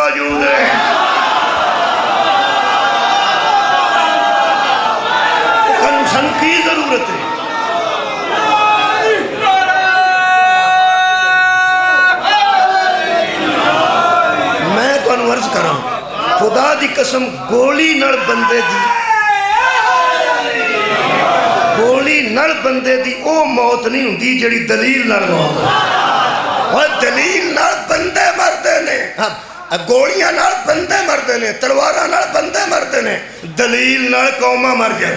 موجود ہے. سن کی ضرورت ہے؟ میں تو عرض کراں خدا دی قسم گولی نال بندے دی او موت نہیں ہوندی جڑی دلیل نال موت. اور دلیل نال بندے مردے نے، گولیاں نال بندے مردے نے، تلواراں نال بندے مردے نے، دلیل نال قوماں مر جائے.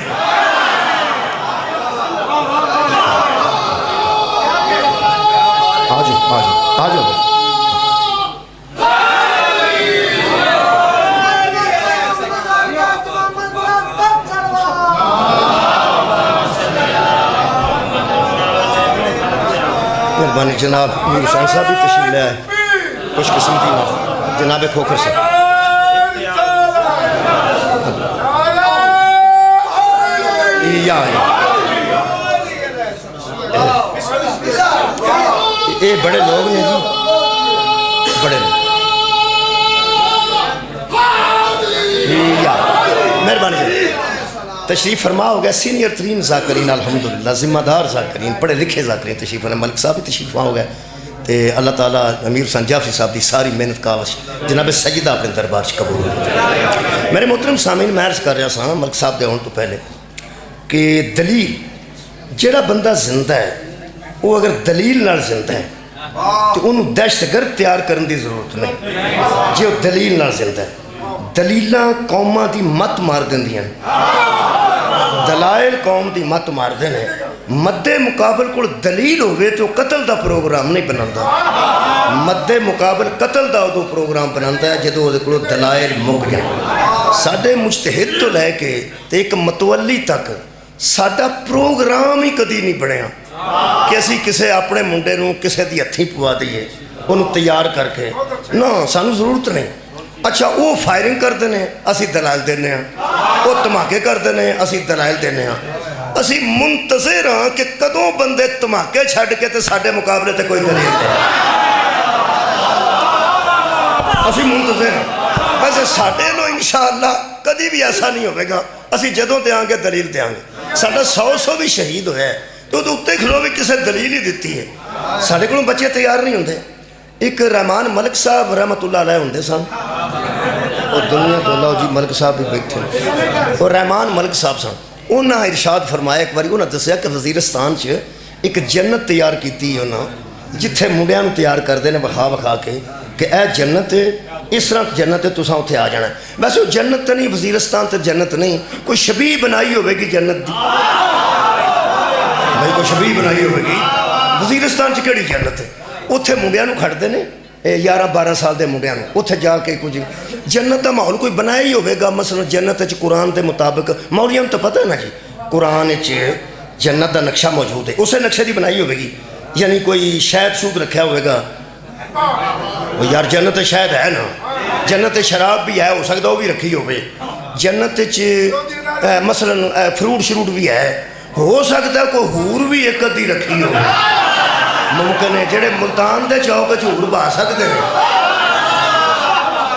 آجو مہربانی جناب میر حسین صاحب بھی تشریف لے آئے. خوش قسمتی نہ جناب کھوکھر صاحب. یہ بڑے لوگ ہیں جی، بڑے لوگ. مہربانی جناب تشریف فرما ہو گیا. سینئر ترین ذاکرین الحمدللہ، ذمہ دار ذاکرین، پڑھے لکھے ذاکرین تشریف فرما. ملک صاحب بھی تشریف ہو گئے. تے اللہ تعالیٰ امیر حسین جعفری صاحب دی ساری محنت کاوش جناب سجدہ اپنے دربار سے قبول ہو. میرے محترم سامعین میں عرض کر رہا سا ملک صاحب دے ہونے تو پہلے کہ دلیل جڑا بندہ زندہ ہے وہ اگر دلیل نال زندہ ہے تو انہوں دہشت گرد تیار کرنے دی ضرورت نہیں. جی وہ دلیل نال زندہ ہے. دلیلاں قوماں دی مت مار دیندیاں، دلائل قوم دی مت مار دینے. مد مقابل کو دلیل ہوئے تو قتل دا پروگرام نہیں بناتا. مد مقابل قتل دا ادو پروگرام بناتا ہے جدو وہ دلائل مک جائیں. ساڈے مجتہد تو لے کے ایک متولی تک ساڈا پروگرام ہی کدی نہیں بنیا کہ اسی کسے اپنے منڈے نو کسے دی ہتھیں پوا دیئے انہوں تیار کر کے. نا سانو ضرورت نہیں. اچھا وہ فائرنگ کر دینے اسی دلائل دینے ہیں، وہ دھماکے کر دینے اسی دلائل دینے ہیں. اسی منتظر ہاں کہ کدوں بندے دھماکے چھڑ کے تے ساڈے مقابلے تے کوئی دلیل دے. اسی منتظر ہاں. ویسے ساڈے نو انشاءاللہ کدی بھی ایسا نہیں ہوئے گا. اسی جدوں دیاں گے دلیل دیاں گے. ساڈا 100 بھی شہید ہویا ہے تو اتنے کھلو بھی کسے دلیل ہی دیتی ہے. ساڈے کو بچے تیار نہیں ہوندے. ایک رحمان ملک صاحب رحمت اللہ علیہ ہوندے سن، اور دنیا تو اللہ جی ملک صاحب بھی بیٹھے. اور رحمان ملک صاحب سن. انہاں ارشاد فرمایا ایک باری انہاں دسیا کہ وزیرستان چ ایک جنت تیار کیتی انہاں جتھے منڈیاں نوں تیار کردے نے وکھا کے کہ اے جنت اس طرح جنت ہے تساں اتھے آ جانا ہے. ویسے وہ جنت تو نہیں، وزیرستان تے جنت نہیں، کوئی شبیہ بنائی ہوئے گی جنت دی. بھائی کوئی شبیہ بنائی ہوئے گی. وزیرستان چ کیڑی جنت ہے؟ اتھے منڈیاں نوں کھڑ دے نے 11-12 سال دے منڈیاں نوں اتھے جا کے کچھ جنت دا ماحول کوئی بنایا ہی ہوئے گا. مثلا جنت چ قرآن دے مطابق مولیاں تو پتہ ہے نا جی قرآن چ جنت دا نقشہ موجود ہے، اسے نقشے دی بنائی ہوئے گی. یعنی کوئی شہد شود رکھا ہوئے گا. یار جنت شہد ہے نا، جنت شراب بھی ہے، ہو سکتا وہ بھی رکھی ہوئے. جنت چ مثلا فروٹ شروٹ بھی ہے، ہو سکتا کوئی حور بھی ایک ادھی رکھی ہو. ممکن ہے جڑے ملتان دے چوک حور بہا سکتے ہیں.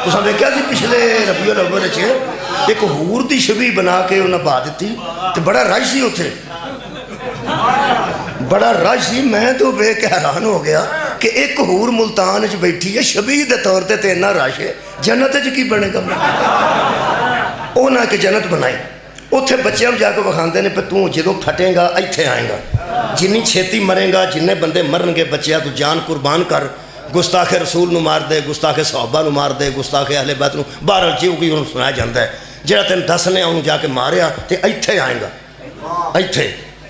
تساں دیکھیا سی پچھلے ربیع الاول چ ایک حور دی شبیہ بنا کے انہاں بہا دیتی تے بڑا رش سی اتھے، بڑا رش سی. میں تو بے کے حیران ہو گیا کہ ایک حور ملتان چ بیٹھی ہے شبیہ دے طور تے اتنا رش ہے. جنت چ کی بنے گا؟ انہاں کہ جنت بنائی اتھے بچے ہم جا کے وکھاندے نے پہ تو جدوں پھٹیں گا ایتھے آئیں گا. جنی چھیتی مریں گا جننے بندے مرن گے بچے تو جان قربان کر. گستاخ رسول نو مار دے، گستاخ صحابہ نو مار دے، گستاخ اہل بیت نو بہرحال جیو کی انہوں سنایا جاندہ ہے. جڑا تین دسنے انہوں جا کے ماریا تے ایتھے آئیں گا ایتھے.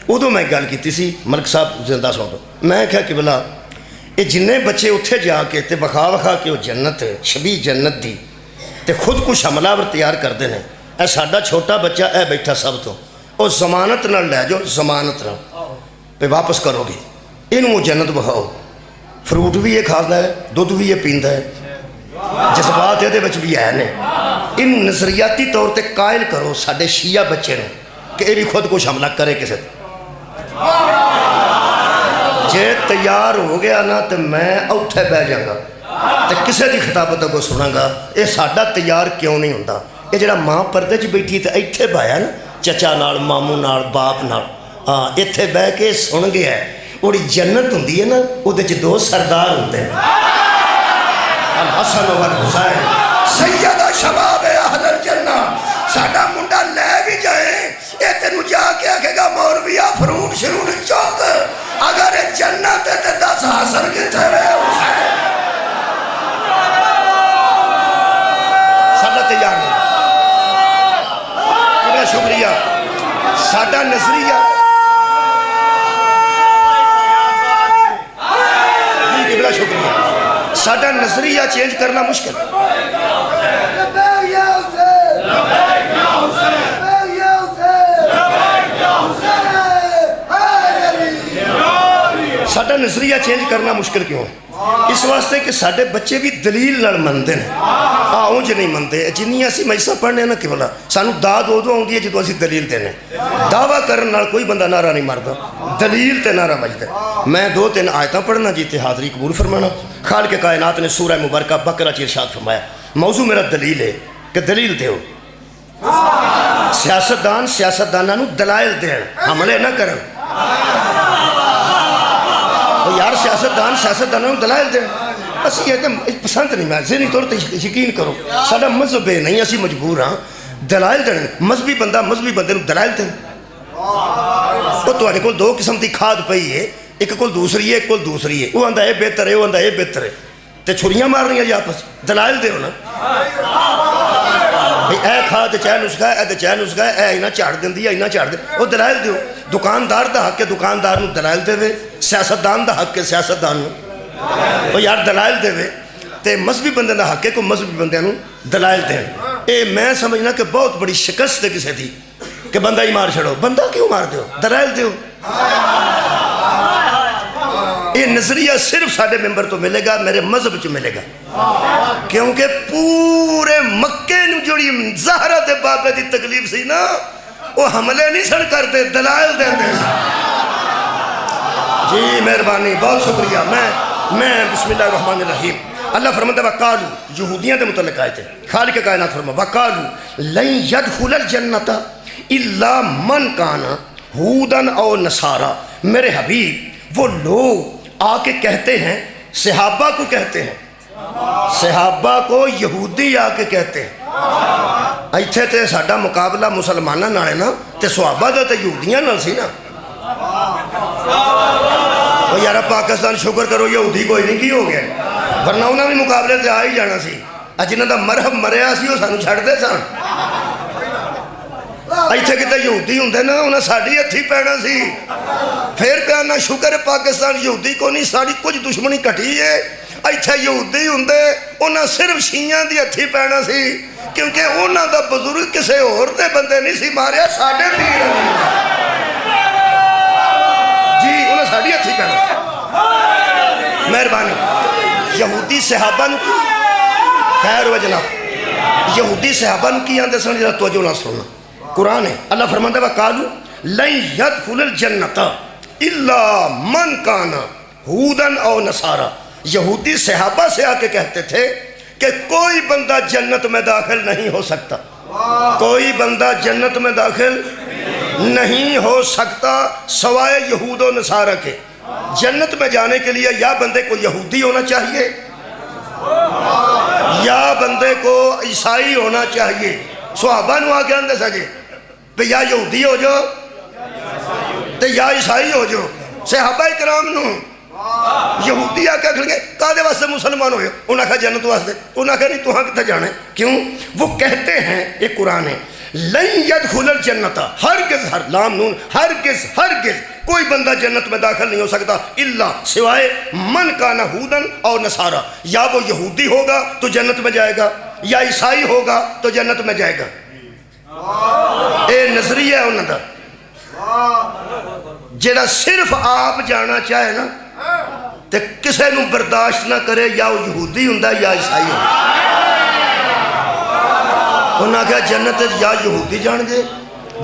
ادو میں گل کیتی سی ملک صاحب زندہ سو تو میں کہا کہ بلا یہ جننے بچے اتھے جا کے تے وکھا کے وہ جنت شبیہ جنت دی تے خود کچھ حملہ تیار کر دینے. اے ساڈا چھوٹا بچہ اے بیٹھا سب تو اور ضمانت نہ لے جو، ضمانت نہ پہ واپس کرو گی انہوں جنت بخاؤ. فروٹ بھی یہ کھاتا ہے، دودھ بھی یہ پیندا ہے، جذبات یہ بھی ہے نے. ان نظریاتی طور تے قائل کرو ساڈے شیعہ بچے نے کہ یہ بھی خود کچھ حملہ کرے کسے. جے تیار ہو گیا نا تو میں اوتھے بہ جاؤں گا. تے کسے دی خطابت اگوں سناں گا یہ ساڈا تیار کیوں نہیں ہوندا؟ یہ جڑا ماں پردے چ بیٹھی تے ایتھے بایا نا چچا نال ماموں نال باپ نال ایتھے بہ کے سن گیا ہے وہی جنت ہوندی ہے نا وہ دو سردار ہوندے ہیں الحسن والحسین سیدہ شباب اہل الجنہ ساڈا منڈا لے بھی جائے یہ تینوں جا کے آکھے گا مولویا فروٹ شروٹ چوک اگر جنت ہے تے 10 حسن کتھے رہے حسین ساڈا تیار نہیں بڑا شکریہ ساڈا نظریہ بڑا شکریہ ساڈا نظریہ چینج کرنا مشکل ساڈا نظریہ چینج کرنا مشکل کیوں ہے؟ اس واسطے کہ ساڈے بچے بھی دلیل نال مندے ہیں اونج نہیں مندے جنیاں اسی مجلساں پڑھنے نا کہ بولا سانو داد ادو آؤندی ہے جدوں اسی دلیل دینے دعویٰ کرن نال کوئی بندہ نعرہ نہیں ماردا دلیل تے نعرہ بجدا میں 2-3 آیتاں پڑھنا جی تے حاضری قبول فرمانا خالق کائنات نے سورہ مبارکہ بقرہ چ ارشاد فرمایا موضوع میرا دلیل ہے کہ دلیل دیو سیاستداناں نوں دلائل دین حملے نہ کرن یار سیاستداناں نوں دلائل دین اسی یہ کہ پسند نہیں میں ذہنی طور تے یقین کرو ساڈا مذہب ہے نہیں اسی مجبور ہاں دلائل دین مذہبی بندے نوں دلائل دین وہ تواڈے کول 2 قسم دی کھاد پئی ہے ایک کول دوسری ہے ایک کول دوسری ہے وہ آندا اے بہتر ہے وہ آندا اے بہتر ہے تے چھریاں مارنیاں جی آپس دلائل دیو نا اے کھاد چاہ نسخہ ہے اے چاہ نسخہ ہے اے اینا چاڑ دیندی ہے اینا چاڑ دے وہ دلائل دیو دکاندار دا حق ہے دکاندار نوں دلائل دے وے سیاستدان دا حق ہے سیاستدان نوں وہ یار دلائل دے وے تے مذہبی بندے دا حق ہے کو مذہبی بندے نوں دلائل دین اے میں سمجھنا کہ بہت بڑی شکست ہے کسے دی کہ بندہ ہی مار چھڑو بندہ کیوں مار دیو دلائل دیو یہ نظریہ صرف ساڈے ممبر تو ملے گا میرے مذہب چ ملے گا کیونکہ پورے مکے نو جڑی زہرہ تے بابے دی تکلیف سی نا وہ حملے نہیں سن کرتے دلائل دیندے جی مہربانی بہت شکریہ میں بسم اللہ الرحمن الرحیم اللہ فرماتا وقالو یہودیاں دے متعلق آئے تھے خالق کائنات فرما وقالو لن يدخل الجنت الا من کان ہودن او نصارا میرے حبیب وہ لوگ آ کے کہتے ہیں صحابہ کو کہتے ہیں صحابہ کو یہودی آ کے کہتے ہیں ایتھے تے ساڈا مقابلہ مسلماناں نال ہے نا تے صحابہ دا تے یہودیاں نال سی نا او یارا پاکستان شکر کرو یہودی کوئی نہیں کی ہو گیا ورنہ انہاں بھی مقابلے تے آ ہی جانا سی جنہاں دا مرحب مریا سی وہ سانو چھڑ دے سن ایتھے کتے یہودی ہوندے نا انہاں ساڈی ہتھی پینا سی پھر پیانا شکر پاکستان یہودی کو نہیں ساڑی کچھ دشمنی کٹی ہے ایتھے یہودی ہوندے انہاں صرف شیعیاں دی ہتھی پینا سی کیونکہ انہاں دا بزرگ کسے اور دے بندے نہیں سی ماریا ساڈے پیر جی انہاں ساڑی ہتھی پینا مہربانی یہودی صحابہ نو خیر و جناب یہودی صحابہ نو کی آندے سن جنہ توجہ نہ سننا قرآن ہے اللہ فرماتا ہے وقالو لن يدخل الجنت الا من کان ہودن او نصارا یہودی صحابہ سے آ کے کہتے تھے کہ کوئی بندہ جنت میں داخل نہیں ہو سکتا کوئی بندہ جنت میں داخل نہیں ہو سکتا سوائے یہود و نصارہ کے جنت میں جانے کے لیے یا بندے کو یہودی ہونا چاہیے یا بندے کو عیسائی ہونا چاہیے صحابہ نو آگے اندے سجے پہ یا یہودی ہو جو تے یا عیسائی ہو جو صحابہ اکرام نو یہودی آگے کھل گئے کہا واسطے مسلمان ہوئے انہاں کہا جنت واسطے انہاں کہا نہیں تو ہاں کتا جانے کیوں وہ کہتے ہیں ایک قرآن ہے لن يدخل الجنت ہرگز ہر لام نون ہرگز کوئی بندہ جنت میں داخل نہیں ہو سکتا الا سوائے من کان ہودن اور نصارا یا وہ یہودی ہوگا تو جنت میں جائے گا یا عیسائی ہوگا تو جنت میں جائے گا اے نظریہ ہے انہوں دا جیڑا صرف آپ جانا چاہے نا تے کسے نو برداشت نہ کرے یا وہ یہودی ہوں یا عیسائی ہوں انہاں کہا جنت یا یہودی جان گے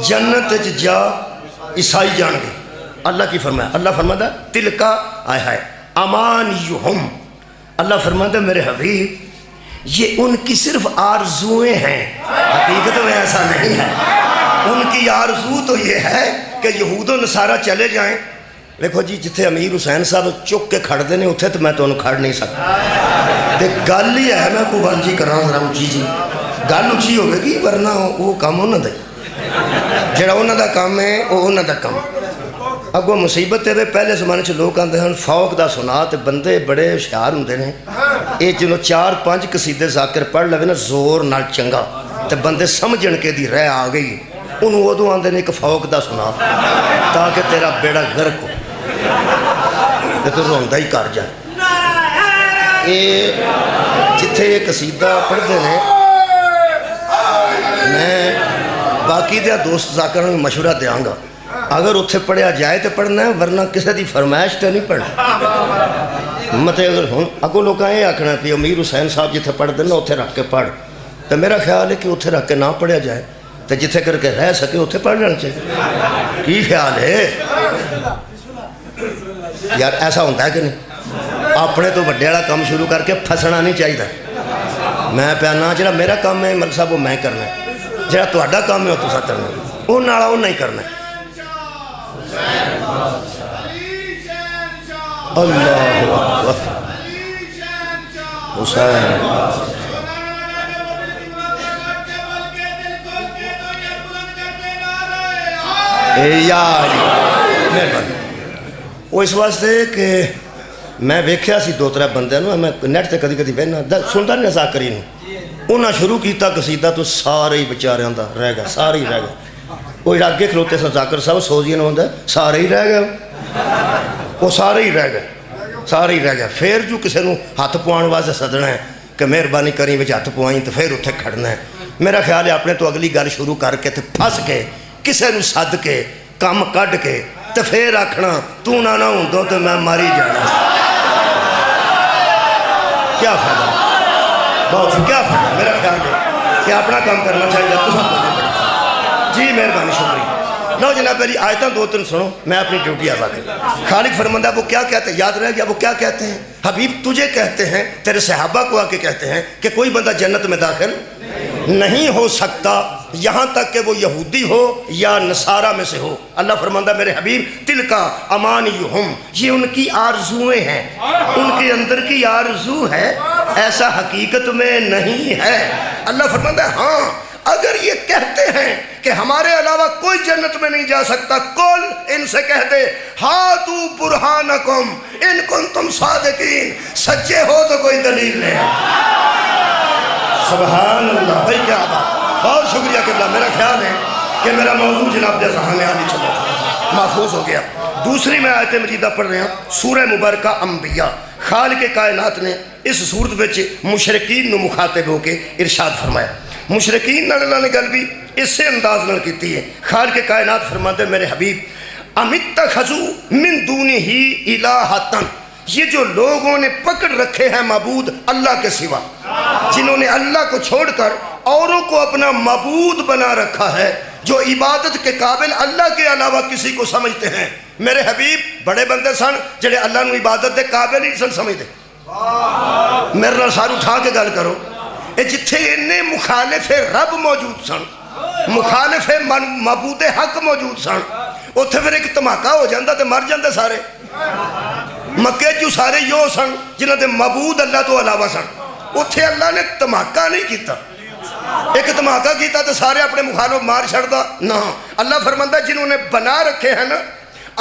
جنت جا عیسائی جان گے اللہ کی فرمایا اللہ فرماتا تلکا آئے ہائے امانیہم اللہ فرماتا ہے میرے حبیب یہ ان کی صرف آرزویں ہیں، حقیقت میں ایسا نہیں ہے۔ ان کی آرزو تو یہ ہے کہ یہود و نصارہ چلے جائیں۔ دیکھو جی جتھے امیر حسین صاحب چک کے کھڑ دینے اتھے تو میں تو انہوں کھڑ نہیں سکتا۔ تے گل ہی ہے میں کو بل جی کراں ذرا اچھی جی گل اچھی ہوگی گی، ورنہ وہ کام انہوں دا جڑا انہوں دا کام ہے وہ انہوں دا کام۔ اگو مصیبت ہے پہلے زمانے سے لوگ آتے ہیں فوق دا سنا تے بندے بڑے ہوشیار ہوندے نے، یہ جنہوں 4-5 قصیدے ذاکر پڑھ لوے نا زور نال چنگا تے بندے سمجھن کے دی رہ آ گئی، انہوں ادو آندے نے ایک فوق دا سنا تاکہ تیرا بیڑا غرق ہو تے تو روندا ہی کر جائے۔ یہ جتھے یہ قصیدہ پڑھتے ہیں میں باقی دیا دوست ذاکر میں مشورہ دیاں گا، اگر اتھے پڑھیا جائے تو پڑھنا ہے، ورنہ کسی دی فرمائش تو نہیں پڑھنا۔ مطلب اگر ہوں اگو لوگ یہ آکھنا کہ امیر حسین صاحب جتھے پڑھ دینا اتھے رکھ کے پڑھ، تو میرا خیال ہے کہ اتھے رکھ کے نہ پڑھیا جائے تو جتھے کر کے رہ سکے اتھے پڑھ جانا چاہیے۔ کی خیال ہے یار؟ ایسا ہوتا ہے کہ نہیں؟ اپنے تو بڑے والا کام شروع کر کے پھسنا نہیں چاہیے۔ میں پیانا جڑا میرا کام ہے ملک صاحب وہ میں کرنا ہے، جڑا تہاڈا کام ہے وہ تساں کرنا ہے، وہ نالا وہ نہیں کرنا ہے۔ اللہ اکبر حسین یا علی مہربانی۔ وہ اس واسطے کہ میں ویکھیا سی 2-3 بندے نو، میں نیٹ تے کدی کدی بہنا سنتا نہیں ذاکری نو، انہاں شروع کیتا قصیدہ تو سارے ہی بیچاریاں دا رہ گیا، سارے ہی رہ گئے۔ وہ اگے کھلوتے سن ذاکر صاحب سوزی نہ ہوندا سارے ہی رہ گئے، وہ سارے ہی رہ گئے، سارے ہی رہ گئے۔ پھر جو کسی نو ہاتھ پوان واسطے سدنا ہے کہ مہربانی کری وچ ہاتھ پوائیں تو پھر اتنے کھڑنا ہے۔ میرا خیال ہے اپنے تو اگلی گل شروع کر کے تو پھس کے کسی نو سد کے کم کڈ کے تو پھر آکھنا تو نہ ہوندو تو میں ماری جانا، کیا فائدہ؟ بہت کیا فائدہ؟ میرا خیال ہے کہ اپنا کام کرنا چاہیے۔ جی مہربانی شکریہ۔ لو جناب علی آیتاں 2-3 سنو، میں اپنی ڈیوٹی ادا کروں۔ خالق فرماندہ وہ کیا کہتے ہیں؟ یاد رہ گیا وہ کیا کہتے ہیں؟ حبیب تجھے کہتے ہیں، تیرے صحابہ کو آ کے کہتے ہیں کہ کوئی بندہ جنت میں داخل نہیں ہو سکتا یہاں تک کہ وہ یہودی ہو یا نصارہ میں سے ہو۔ اللہ فرماندہ میرے حبیب تلکا امانیہم، یہ ان کی آرزویں ہیں، ان کے اندر کی آرزو ہے، ایسا حقیقت میں نہیں ہے۔ اللہ فرماندہ ہاں اگر یہ کہتے ہیں کہ ہمارے علاوہ کوئی جنت میں نہیں جا سکتا، کل ان سے کہہ دے ہاتو برہانکم ان کنتم صادقین، سچے ہو تو کوئی دلیل لے۔ سبحان اللہ بھائی کیا بات، بہت شکریہ قبلہ۔ میرا خیال ہے کہ میرا موضوع جناب جیسا ہمیں آنی چلا محفوظ ہو گیا۔ دوسری میں آیت مجیدہ پڑھ رہے ہیں سورہ مبارکہ انبیاء۔ خالق کائنات نے اس صورت وچ مشرکین نو مخاطب ہو کے ارشاد فرمایا۔ مشرکین نال اللہ نے گل بھی اسے انداز نال کیتی ہے۔ خالق کائنات فرماتے میرے حبیب امیتخذوا من دونہ الہۃ، یہ جو لوگوں نے پکڑ رکھے ہیں معبود اللہ کے سوا، جنہوں نے اللہ کو چھوڑ کر اوروں کو اپنا معبود بنا رکھا ہے، جو عبادت کے قابل اللہ کے علاوہ کسی کو سمجھتے ہیں۔ میرے حبیب بڑے بندے سن جڑے اللہ نو عبادت دے قابل ہی سن سمجھتے۔ میرے نال سار اٹھا کے گل کرو، جتھے انہیں مخالف رب موجود سن، مخالف معبود حق موجود سن، اتھے پھر ایک دھماکہ ہو جاندہ تے مر جاندے سارے۔ مکے جو سارے یو سن جنہاں دے معبود اللہ تو علاوہ سن، اتھے اللہ نے دھماکہ نہیں کیتا، ایک دھماکہ کیتا تو سارے اپنے مخالف مار چھڑدا نہ۔ اللہ فرماتا جنہوں نے بنا رکھے ہیں نا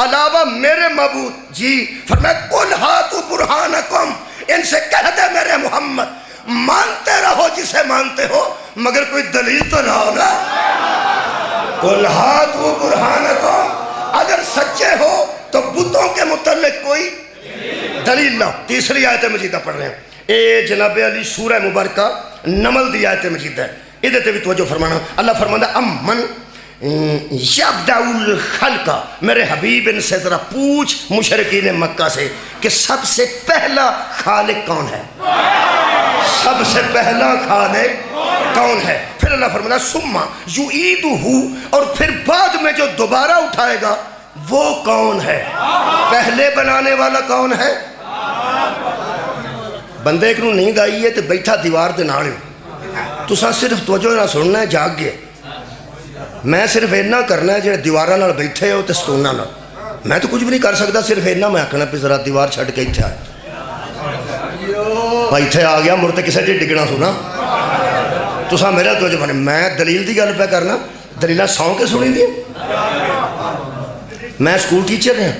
علاوہ میرے معبود، جی فرمایا قل ہاتوا برہانکم، ان سے کہہ دے میرے محمد مانتے رہو جسے مانتے ہو مگر کوئی دلیل تو نہ ہونا۔ قل ہاتوا برہانکم، اگر سچے ہو تو بتوں کے متعلق کوئی دلیل نہ۔ تیسری آیت مجیدہ پڑھ رہے ہیں، اے جناب علی سورہ مبارکہ نمل دی آیت مجیدہ ہے، ادھر تے بھی توجہ فرمانا۔ اللہ فرماتا امن یبدأ الخلق، میرے حبیب ان سے ذرا پوچھ مشرکین مکہ سے کہ سب سے پہلا خالق کون ہے، سب سے پہلا خالق کون ہے؟ پھر اللہ فرماتا ثم یعیدہ، اور پھر بعد میں جو دوبارہ اٹھائے گا وہ کون ہے؟ پہلے بنانے والا کون ہے؟ بندے کو نیند آئی ہے تو بیٹھا دیوار دے نال تساں صرف توجہ نہ سننا ہے جاگ گئے میں صرف اینا کرنا ہے جڑے دیواراں نال بیٹھے ہو تے ستوناں نال میں تو کچھ بھی نہیں کر سکتا صرف اینا میں آکھنا پہ ذرا دیوار چھڑ کے اتھے آئے بھائی اتھے آ گیا مڑ تے کسے ڈی ڈگنا سنا تساں میرا توجہ بنے میں دلیل دی گل پہ کرنا دلیلہ سو کے سنی دی میں سکول ٹیچر ہیں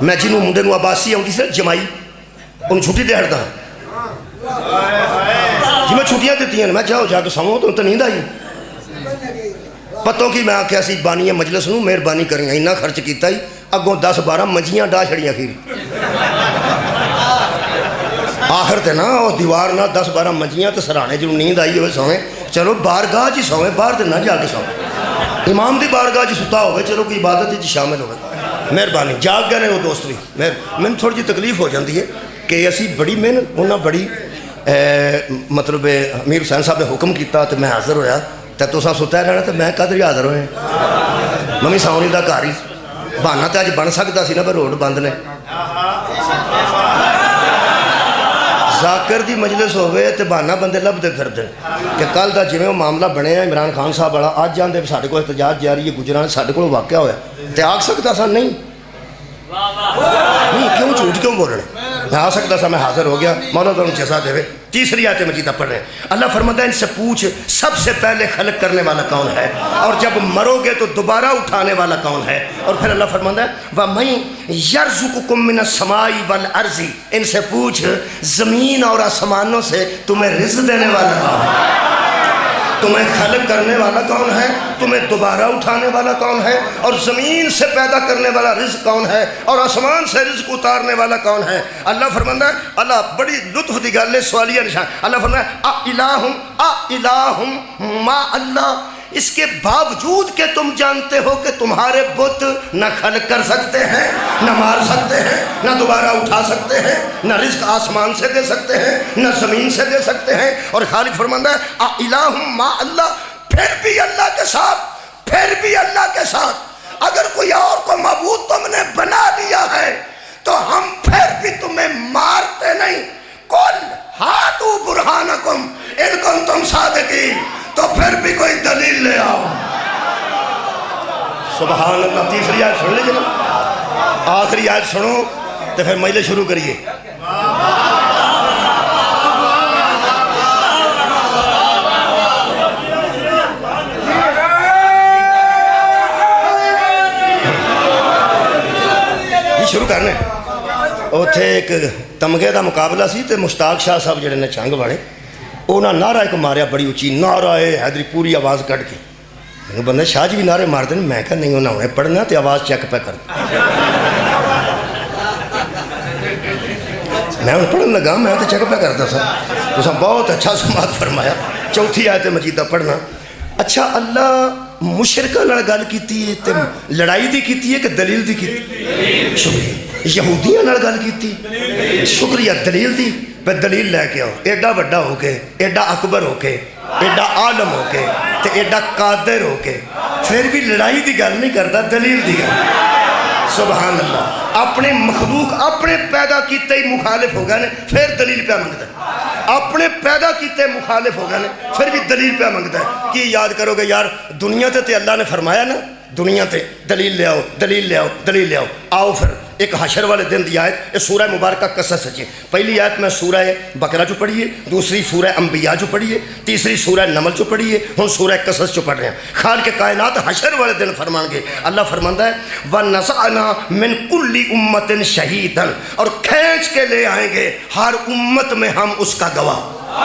میں جنہوں مندے نو عباسی آؤں سر جمائی ان چھٹی دے ہڑتا جی میں چھٹیاں دیتی ہیں میں جاؤ جا کے ساموں تو نیند آئی پتوں کی میں آکھیا سی بانی مجلس نو مہربانی کریں اینا خرچ کیتا ہی اگوں 10-12 منجیاں ڈا چھڑیاں کھیر آخر تے نا وہ دیوار نہ 10-12 منجیاں تے سرانے جنہوں نیند آئی ہوئے سویں چلو بارگاہ جی سویں باہر تے نہ جا کے سویں امام دی بارگاہ جی ستا ہوئے چلو کوئی عبادت جی شامل ہوئے مہربانی جاگ گئے وہ دوست بھی میں تھوڑی جی تکلیف ہو جاندی ہے کہ اسی بڑی محنت انہاں بڑی مطلب امیر حسین صاحب نے حکم کیتا تو میں حاضر ہویا تو تساں ستا رہنا تو میں قدر ہی حاضر ہوئے ممی ساؤنی دا گھر ہی بہانا تو اج بن سکتا سی نا پر روڈ بند نے ذاکر دی مجلس ہوئے تو بہانہ بندے لب دے پھر دیں کہ کل دا جویں وہ معاملہ بنے ہیں عمران خان صاحب والا آج جان دے ساڈے کو احتجاج جاری ہے گجران ساڈے کو واقعہ ہویا تے آکھ سکتا سا نہیں کیوں جھوٹ کیوں بول رہے میں آ سکتا سا میں حاضر ہو گیا مولا تمہیں جزا دے تیسری آیت مجیدہ پڑھ رہے ہیں اللہ فرماتا ہے ان سے پوچھ سب سے پہلے خلق کرنے والا کون ہے اور جب مرو گے تو دوبارہ اٹھانے والا کون ہے اور پھر اللہ فرماتا ہے وَمَن يَرْزُقُكُم مِّنَ السَّمَاءِ وَالْأَرْضِ ان سے پوچھ زمین اور آسمانوں سے تمہیں رزق دینے والا کون ہے تمہیں خلق کرنے والا کون ہے تمہیں دوبارہ اٹھانے والا کون ہے اور زمین سے پیدا کرنے والا رزق کون ہے اور آسمان سے رزق اتارنے والا کون ہے اللہ فرماتا ہے اللہ بڑی لطف دی گل ہے سوالیہ نشان اللہ فرماتا ہے اِلَٰهٌ مَا اللہ اس کے باوجود کہ تم جانتے ہو کہ تمہارے بت نہ خلق کر سکتے ہیں نہ مار سکتے ہیں نہ دوبارہ اٹھا سکتے ہیں نہ رزق آسمان سے دے سکتے ہیں نہ زمین سے دے سکتے ہیں اور خالق فرماتا ہے اِلَٰهٌ مَا اللہ پھر بھی اللہ کے ساتھ اگر کوئی اور کو معبود تم نے بنا لیا ہے تو ہم پھر بھی تمہیں مارتے نہیں قُلْ هَاتُوا بُرْهَانَكُمْ إِن كُنتُمْ صَادِقِينَ تو پھر بھی کوئی دلیل لے آؤ سبحان اللہ تیسری آیت سن لیجئے نا آخری آیت سنو تو پھر مجلے شروع کریے یہ شروع کرنے اوتھے ایک تمغے دا مقابلہ سی تے مشتاق شاہ صاحب جڑے نے چنگ والے انہاں نعرہ ایک ماریا بڑی اچھی نعرہ حیدری پوری آواز کٹ کے میں بندہ شاہ جی بھی نعرے مار دیں میں کہا نہیں انہوں نے پڑھنا تو آواز چیک پہ کر میں انہوں پڑھن لگا میں تو چیک پہ کرتا سا تو سب بہت اچھا سماعت فرمایا چوتھی آیت مجیدہ پڑھنا اچھا اللہ مشرکہ نال گل کیتی ہے تے لڑائی دی کیتی ہے کہ دلیل دی کیتی شکریہ یہودیاں نال گل کیتی شکریہ دلیل دی پہ دلیل لے کے آؤ ایڈا وڈا ہو کے ایڈا اکبر ہو کے ایڈا عالم ہو کے تے ایڈا قادر ہو کے پھر بھی لڑائی دی گل نہیں کرتا دلیل دی گل سبحان اللہ اپنے مخلوق اپنے پیدا کیتے ہی مخالف ہو گئے پھر دلیل پہ منگتا ہے اپنے پیدا کیتے مخالف ہو گئے پھر بھی دلیل پہ منگتا ہے کہ یاد کرو گے یار دنیا تے اللہ نے فرمایا نا دنیا تے دلیل لے آؤ دلیل لے آؤ دلیل لے آؤ آؤ پھر ایک حشر والے دن دی آیت یہ سورہ مبارکہ قصص ہے پہلی آیت میں سورہ بقرہ جو پڑھیے دوسری سورہ انبیاء جو پڑھیے تیسری سورہ نمل جو پڑھیے ہن سورہ قصص جو پڑھ رہے ہیں خالق کائنات حشر والے دن فرمان گے اللہ فرماندا ہے وَنَزَعْنَا مِن كُلِّ أُمَّةٍ شَهِيدًا اور کھینچ کے لے آئیں گے ہر امت میں ہم اس کا گواہ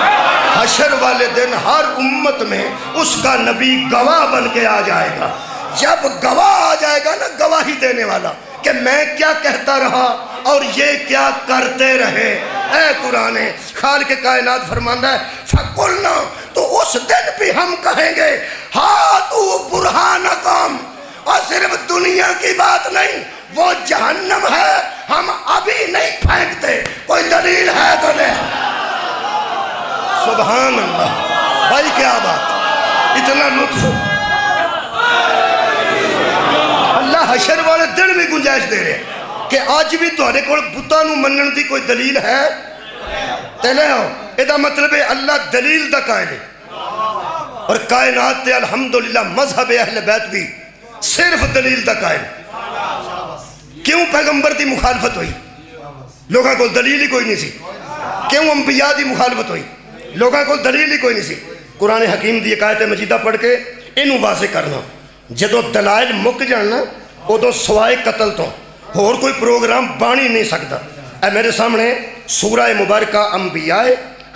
حشر والے دن ہر امت میں اس کا نبی گواہ بن کے آ جائے گا جب گواہ آ جائے گا نا گواہی دینے والا کہ میں کیا کہتا رہا اور یہ کیا کرتے رہے اے قرآن خالق کائنات فرماندا ہے فَقُلْنَا تو اس دن بھی ہم کہیں گے ہاتوا برہانکم اور صرف دنیا کی بات نہیں وہ جہنم ہے ہم ابھی نہیں پھینکتے کوئی دلیل ہے تو لے سبحان اللہ بھائی کیا بات اتنا لطف اللہ حشر والے دن بھی گنجائش دے رہے کہ آج بھی تہاڈے کول بتاں نوں منن دی کوئی دلیل ہے تلے ہو یہ مطلب ہے اللہ دلیل دا قائل ہے، اور کائنات تے الحمدللہ مذہب اہل بیت بھی صرف دلیل دا قائل۔ کیوں پیغمبر دی مخالفت ہوئی؟ لوگاں کو دلیل ہی کوئی نہیں سی۔ کیوں انبیاء دی مخالفت ہوئی؟ لوگاں کو دلیل ہی کوئی نہیں سی۔ قرآن حکیم دی آیت مجیدہ پڑھ کے انہوں واضح کرنا، جدو دلائل مک جاننا ادو سوائے قتل تو اور کوئی پروگرام بانی نہیں سکتا۔ اے میرے سامنے سورہ مبارکہ انبیاء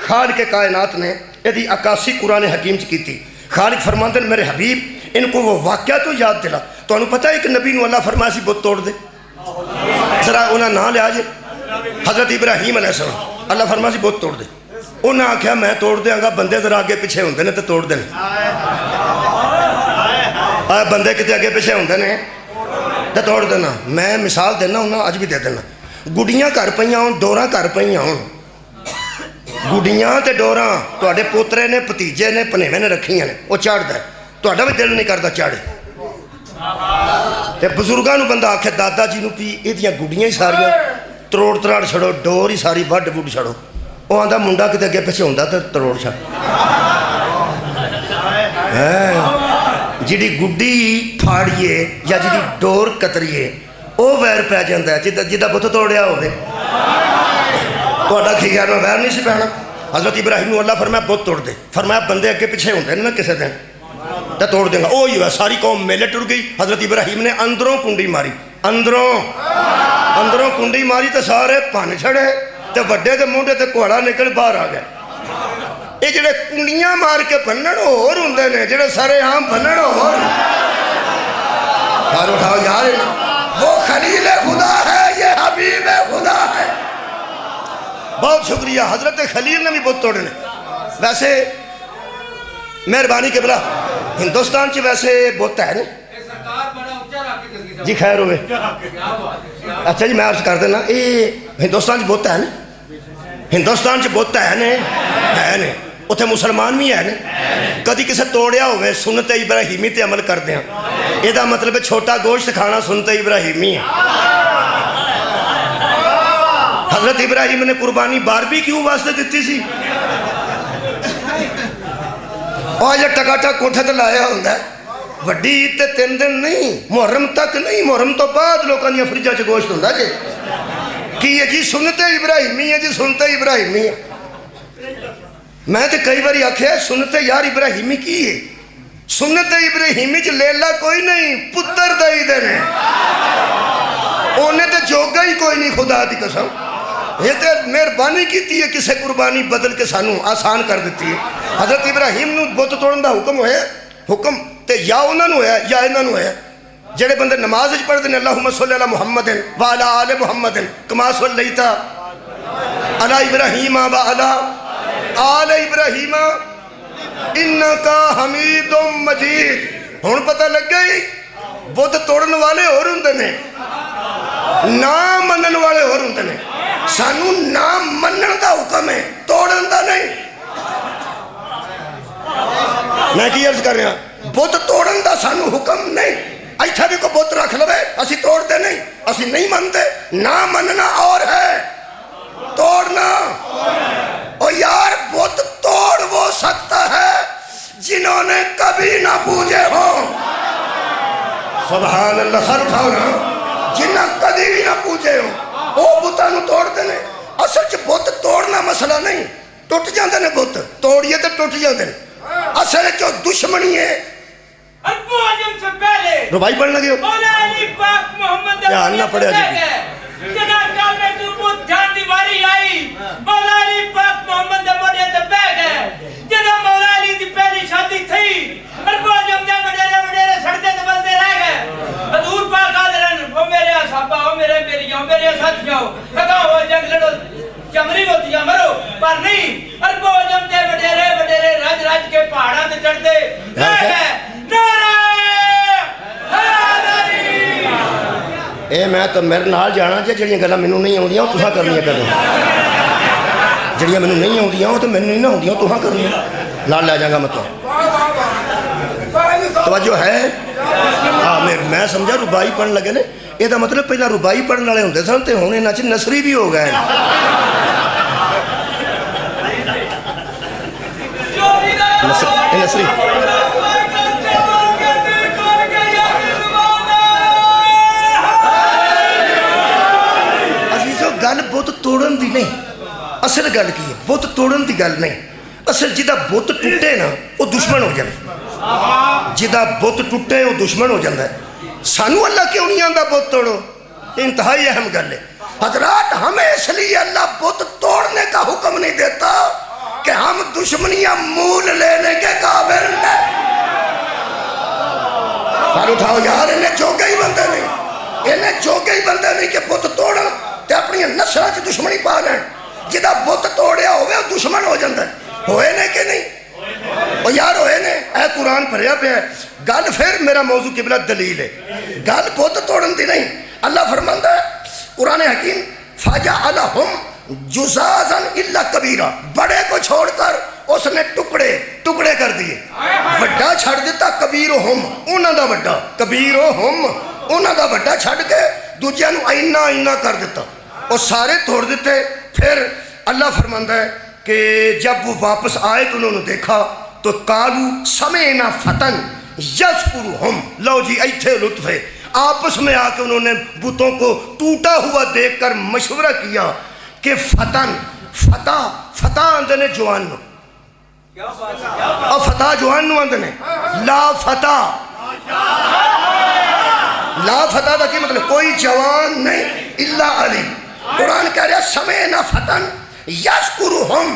خالق کائنات نے یہ عکاسی قرآن حکیم کی تھی۔ خالق فرماتے ہیں میرے حبیب ان کو وہ واقعہ تو یاد دلا۔ تو انہوں پتہ ہے کہ نبی نو اللہ فرمایا سی بت توڑ دے، ذرا انہاں نہ لیا جے حضرت ابراہیم علیہ السلام، اللہ فرمایا سی بت توڑ دے، انہاں آکھیا میں توڑ دیاں گا، بندے ذرا آگے پیچھے ہوندے نے تے توڑ دے۔ بندے کتے آگے پیچھے ہوندے نے تے توڑ دینا۔ میں مثال دینا ہوں، اج بھی دے دینا۔ گڈیاں گھر پئیاں ہون، ڈوراں گھر پئیاں ہون، گڈیاں تے ڈوراں تواڈے پوترے نے بھتیجے نے پنیوے نے رکھیاں نے، وہ چڑھدا ہے، تواڈا بھی دل نہیں کردا چڑھے۔ تے بزرگاں نو بندہ آکھے دادا جی نو پی ایدیاں گڈیاں ہی ساریاں تروڑ تراڑ چھڑو، ڈور ہی ساری وڈ وڈ چھڑو، وہ آندا منڈا کتے اگے پیچھے ہوندا تے تروڑ چھڑ۔ جیڑی گڈی پھاڑیے یا جیڑی ڈور کتریے وہ ویر پہ جاندہ ہے، جدہ بت توڑیا ہوئے تواڈا خیال میں ویر نہیں سی پہنا۔ حضرت ابراہیم نے اللہ فرمایا بت توڑ دے، فرمایا بندے اگے پیچھے ہوندے نا کسے دن تے توڑ دیں گا۔ او یہ ساری قوم میلے ٹر گئی۔ حضرت ابراہیم نے اندروں کنڈی ماری، اندروں کنڈی ماری تے سارے پن چھڑے تے وڈے تے منڈے تے کوڑا نکل باہر آ گئے۔ یہ جڑے کنڈیاں مار کے بنن اور ہوندے نے، جڑے سارے عام بنن اور یار اٹھاؤ یار، وہ خلیل خدا ہے، یہ حبیب خدا ہے۔ بہت شکریہ، حضرت خلیل نے بھی بت توڑے نے۔ ویسے مہربانی کے بلا ہندوستان چ ویسے بت ہے نا جی، خیر ہوئے اچھا جی، میں عرض کر دینا یہ ہندوستان چ بت ہے نا، ہندوستان چ بت ہے نے، اتنے مسلمان بھی ہے نا۔ کدی کسے توڑیا ہوئے سنت ابراہیمی تے عمل کر دیا، یہ مطلب چھوٹا گوشت کھانا سنت ابراہیمی ہے۔ حضرت ابراہیم نے قربانی باربی کیوں واسطے دیتی سی؟ اور یہ ٹکاٹا کوٹھے تے لایا ہوندہ ہے، وڈی عید تے 3 دن نہیں، محرم تک نہیں، محرم تو بعد لوگوں نے فریجہ چ گوشت ہوندہ جی کہ یہ جی سنت ابراہیمی ہے، جی سنت ابراہیمی ہے۔ میں تے کئی باری آکھیا سنت یار ابراہیمی کی ہے؟ سنت ابراہیمی چ لیلا کوئی نہیں، پتر دائی دینے انہیں تے جوگا ہی کوئی نہیں، خدا دی قسم۔ یہ تے مہربانی کیتی ہے کسے قربانی بدل کے سانوں آسان کر دیتی ہے۔ حضرت ابراہیم نو بت توڑن دا حکم ہویا، حکم تے یا انہاں نو ہویا یا انہاں نو ہویا۔ جڑے بندے نماز وچ پڑھ دے اللہم صلی علی محمد وعلی آل محمد کما صلیت علی ابراہیم وعلی آل ابراہیم انکا حمید مجید۔ ہن پتہ لگ گئی بت توڑن والے اور ہوندے نے، نہ منن والے اور ہوندے نے۔ سانو نہ منن دا حکم ہے، توڑن دا نہیں۔ میں کی عرض کر رہا ہوں، بت توڑن دا سانو حکم نہیں۔ ایتھا بھی کو بت رکھ لوے اسی توڑ دے نہیں، اسی نہیں مانتے۔ نہ مننا اور ہے، توڑنا او یار بت توڑ وہ سکتا ہے جنہوں نے کبھی نہ پوجے ہوں۔ سبحان اللہ، سر اٹھاؤ نا، جنہ کبھی بھی نہ پوجے ہوں وہ بتانو توڑ دینے۔ اصل چ بت توڑنا مسئلہ نہیں، ٹوٹ جاندے نے بت، توڑیے تو ٹوٹ جاندے نے۔ اصل چ دشمنی ہے۔ ابو آدم سے پہلے ربائی پڑھنے لگے ہو، مولا علی پاک محمد دھیان نہ پڑھے جی۔ جنا کال میں تو بت جان دی واری آئی، مولا علی پاک محمد دے موڑے تے بہ گئے۔ جنا مولا علی دی پہلی شادی تھی، ابو آدم دے وڈیرے سڑتے تے بلتے رہ گئے۔ حضور پاک آدرن وہ میرے صحابہ، وہ میرے ساتھیوں، لگا ہو جنگ لڑو، چمری ہوتی ہے مرو، پر نہیں۔ ابو آدم دے وڈیرے رج رج کے پہاڑاں تے چڑھتے رہ گئے۔ اے میں تو میرے نال جانا جی، جڑیاں گلاں مینوں نہیں آؤندیاں تساں کرنیاں کرو، جڑیاں مینوں نہیں آؤندیاں وہ تو مینوں نہیں نہ آؤندیاں تساں کرنیاں، نال لے جاں گا مطلب توجہ ہے۔ ہاں میں سمجھا ربائی پڑھن لگے نے، یہ دا مطلب پہلا ربائی پڑھن والے ہوندے سن تے ہن انہاں چ نثری بھی ہو گئے۔ نصری عزیزو گل بت توڑن دی نہیں، اصل گل کی ہے بت توڑن دی گل نہیں، اصل جدا بت ٹوٹے نا وہ دشمن ہو جائے، جدا بت ٹوٹے وہ دشمن ہو جاتا ہے۔ سانو اللہ کیوں نہیں آندا بت توڑو؟ انتہائی اہم گل ہے حضرات، ہمیں اس لیے اللہ بت توڑنے کا حکم نہیں دیتا کہ ہم دشمنیاں مول لینے کے قابل ہیں۔ پر اٹھاؤ یار، انہیں جوگے ہی بندے نہیں، انہیں جوگے ہی بندے نہیں کہ بت توڑن تے اپنی نسلوں سے دشمنی پا لین۔ جدا بت توڑیا ہوئے وہ دشمن ہو جاتا ہے، ہوئے نے کہ نہیں؟ وہ یار ہوئے نے، اے قرآن پڑھیا پہ ہے گل، پھر میرا موضوع قبلہ دلیل ہے، گل بت توڑن دی نہیں۔ اللہ فرماندا ہے قرآن حکیم فَجَعَلَهُمْ جُزَازًا إِلَّا كَبِيرًا، بڑے کو چھوڑ کر اس نے ٹکڑے کر دیے، وڈا چھڑ دیتا کبیرہم انہاں دا وڈا، کبیرہم انہاں دا وڈا چھڑ کے دوجیاں نو آئینہ کر دیتا، اور سارے توڑ دیتے۔ پھر اللہ فرماندا ہے کہ جب وہ واپس آئے تو انہوں نے دیکھا تو قالوا سمعنا فتن یذکرہم، لو جی ایتھے لطف ہے، آپس میں آ کے انہوں نے بتوں کو ٹوٹا ہوا دیکھ کر مشورہ کیا کہ فتح آندے نے جوان نو، اور فتح جوان نو آندے نے، لا فتح دا کی مطلب کوئی جوان نہیں الا علی۔ قرآن کہہ رہا سمعنا فتن یذکرہم،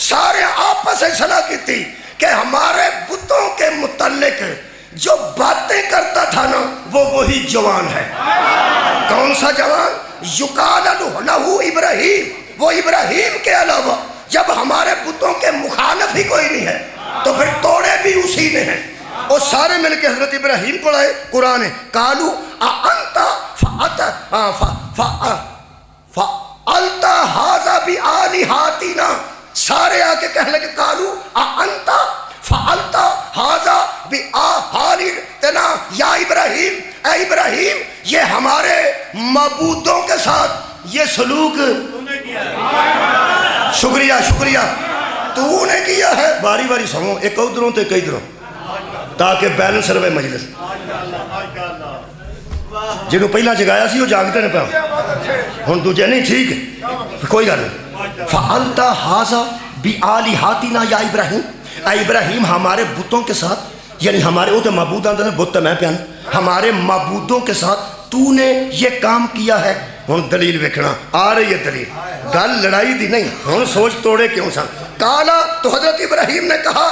سارے آپس سے صلاح کی تھی کہ ہمارے بتوں کے متعلق جو باتیں کرتا تھا نا وہ وہی جوان ہے۔ کون سا جوان؟ یقال لہو ابراہیم، وہ ابراہیم کے علاوہ جب ہمارے بتوں کے مخالف ہی کوئی نہیں ہے تو پھر توڑے بھی اسی نے ہیں۔ اور سارے مل کے حضرت ابراہیم کو لائے، قرآن ہے قالوا اانتا فعلت ھذا بآلہتنا، سارے آ کے کہنے لگے قالوا اانتا فعلت ھذا بآلہتنا یا ابراہیم، اے ابراہیم یہ ہمارے معبودوں کے ساتھ یہ سلوک شکریہ تو نے کیا ہے۔ باری باری سنو، ایک ادھروں تو ایک ادھروں، تاکہ بیلنس رہے مجلس۔ جنہوں پہلا جگایا سی وہ جاگتے نے پہ، ہن دوجے نہیں، ٹھیک ہے کوئی گل نہیں۔ فعلت ھذا بآلہتنا یا ابراہیم، اے ابراہیم ہمارے بتوں کے ساتھ، یعنی ہمارے وہ تو معبود آتے ہیں، بت تو میں پیانا، ہمارے معبودوں کے ساتھ تو نے یہ کام کیا ہے۔ ہن دلیل ویکھنا آ رہی ہے دلیل، گل لڑائی دی نہیں، ہن سوچ توڑے کیوں سن۔ کالا تو حضرت ابراہیم نے کہا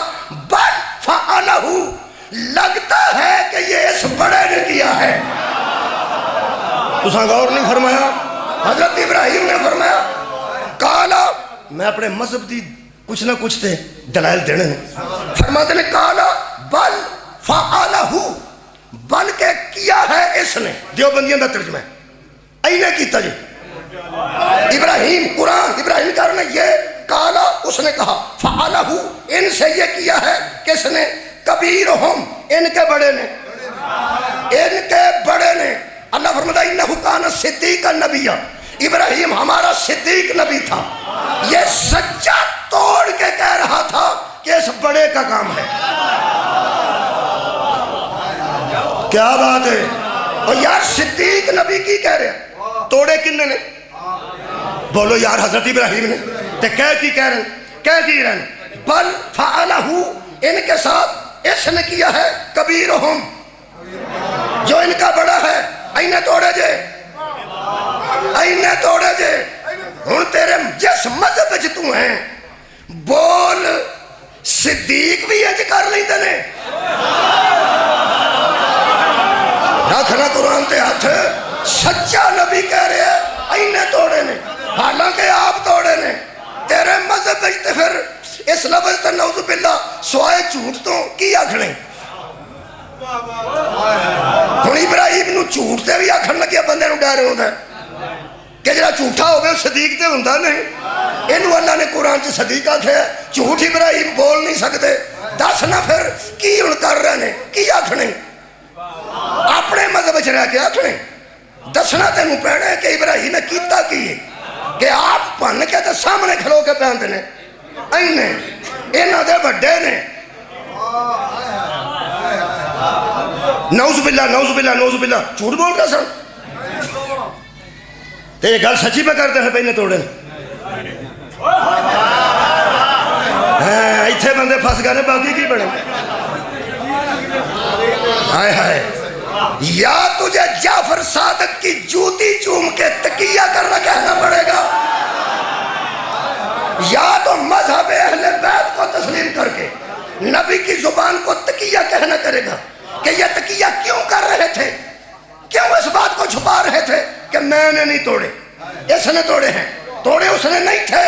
بل فعلہ، لگتا ہے کہ یہ اس بڑے نے کیا ہے۔ تساں غور نہیں فرمایا؟ حضرت ابراہیم نے فرمایا کالا، میں اپنے مذہب دی کچھ نہ کچھ تے دلائل دینے ہیں، فرماتے نے کالا بل فعلہ، بلکہ کیا ہے اس نے، دیوبندیاں دا ترجمہ ہے، اینے کیتا جی ابراہیم، قرآن ابراہیم کہہ رہے ہیں یہ کالا، اس نے کہا فعلہ، ان سے یہ کیا ہے کس نے، کبیرہم، ان کے بڑے نے۔ اللہ فرماتا ہے انہو کان صدیقا نبیا، ابراہیم ہمارا صدیق نبی تھا، یہ سچا توڑ کے کہہ رہا تھا کہ اس بڑے کا کام ہے۔ کیا بات ہے، اور یار صدیق نبی کی کہہ رہے ہیں، توڑے کننے نے؟ بولو یار حضرت ابراہیم نے، تے کہہ کی کہہ رہے ہیں بل فعلہ، ان کے ساتھ اس نے کیا ہے، کبیرہم، جو ان کا بڑا ہے، اینے توڑے جے، ہن تیرے جس مذہب وچ تو ہیں بول صدیق بھی انج کر لیندے نے۔ رکھنا قرآن تے ہاتھ، سچا نبی کہہ رہے ہیں اینے توڑے نے، حالانکہ آپ توڑے نے۔ تیرے مذہب وچ تے پھر اس لفظ تے نعوذ باللہ سوائے جھوٹ تو کی آکھنے؟ ہن ابراہیم نو جھوٹ تے بھی آکھن لگیا بندے نو ڈر ہوندا ہے کہ جڑا جھوٹا ہوگا صدیق تے ہوندا نہیں۔ اینو اللہ نے قرآن چ صدیق آکھیا، جھوٹ ابراہیم بول نہیں سکتے۔ دس نہ پھر کی ہن کر رہے نے، کی آکھنے؟ اپنے مذہب وچ رہ کے آکھنے، دسنا تینوں پینا ہے کہ ابراہیم نے کیتا کی ہے کہ آپ بن کے تے سامنے کھلو کے پیاندے نے، اینے انہاں دے بڑے نے، نعوذ باللہ نعوذ باللہ نعوذ باللہ جھوٹ بول رہا سن تے یہ گل سچی پہ کرتے ہیں پہنے توڑے ہاں ایتھے بندے پھنس گئے باقی کی بڑے ہائے ہائے یا تجھے جعفر صادق کی جوتی چوم کے تکیہ کرنا کہنا پڑے گا یا تو مذہب اہل بیت کو تسلیم کر کے نبی کی زبان کو تکیہ کہنا کرے گا کہ یہ تکیہ کیوں کر رہے تھے کیوں اس بات کو چھپا رہے تھے کہ میں نے نہیں توڑے اس نے توڑے ہیں توڑے اس نے نہیں تھے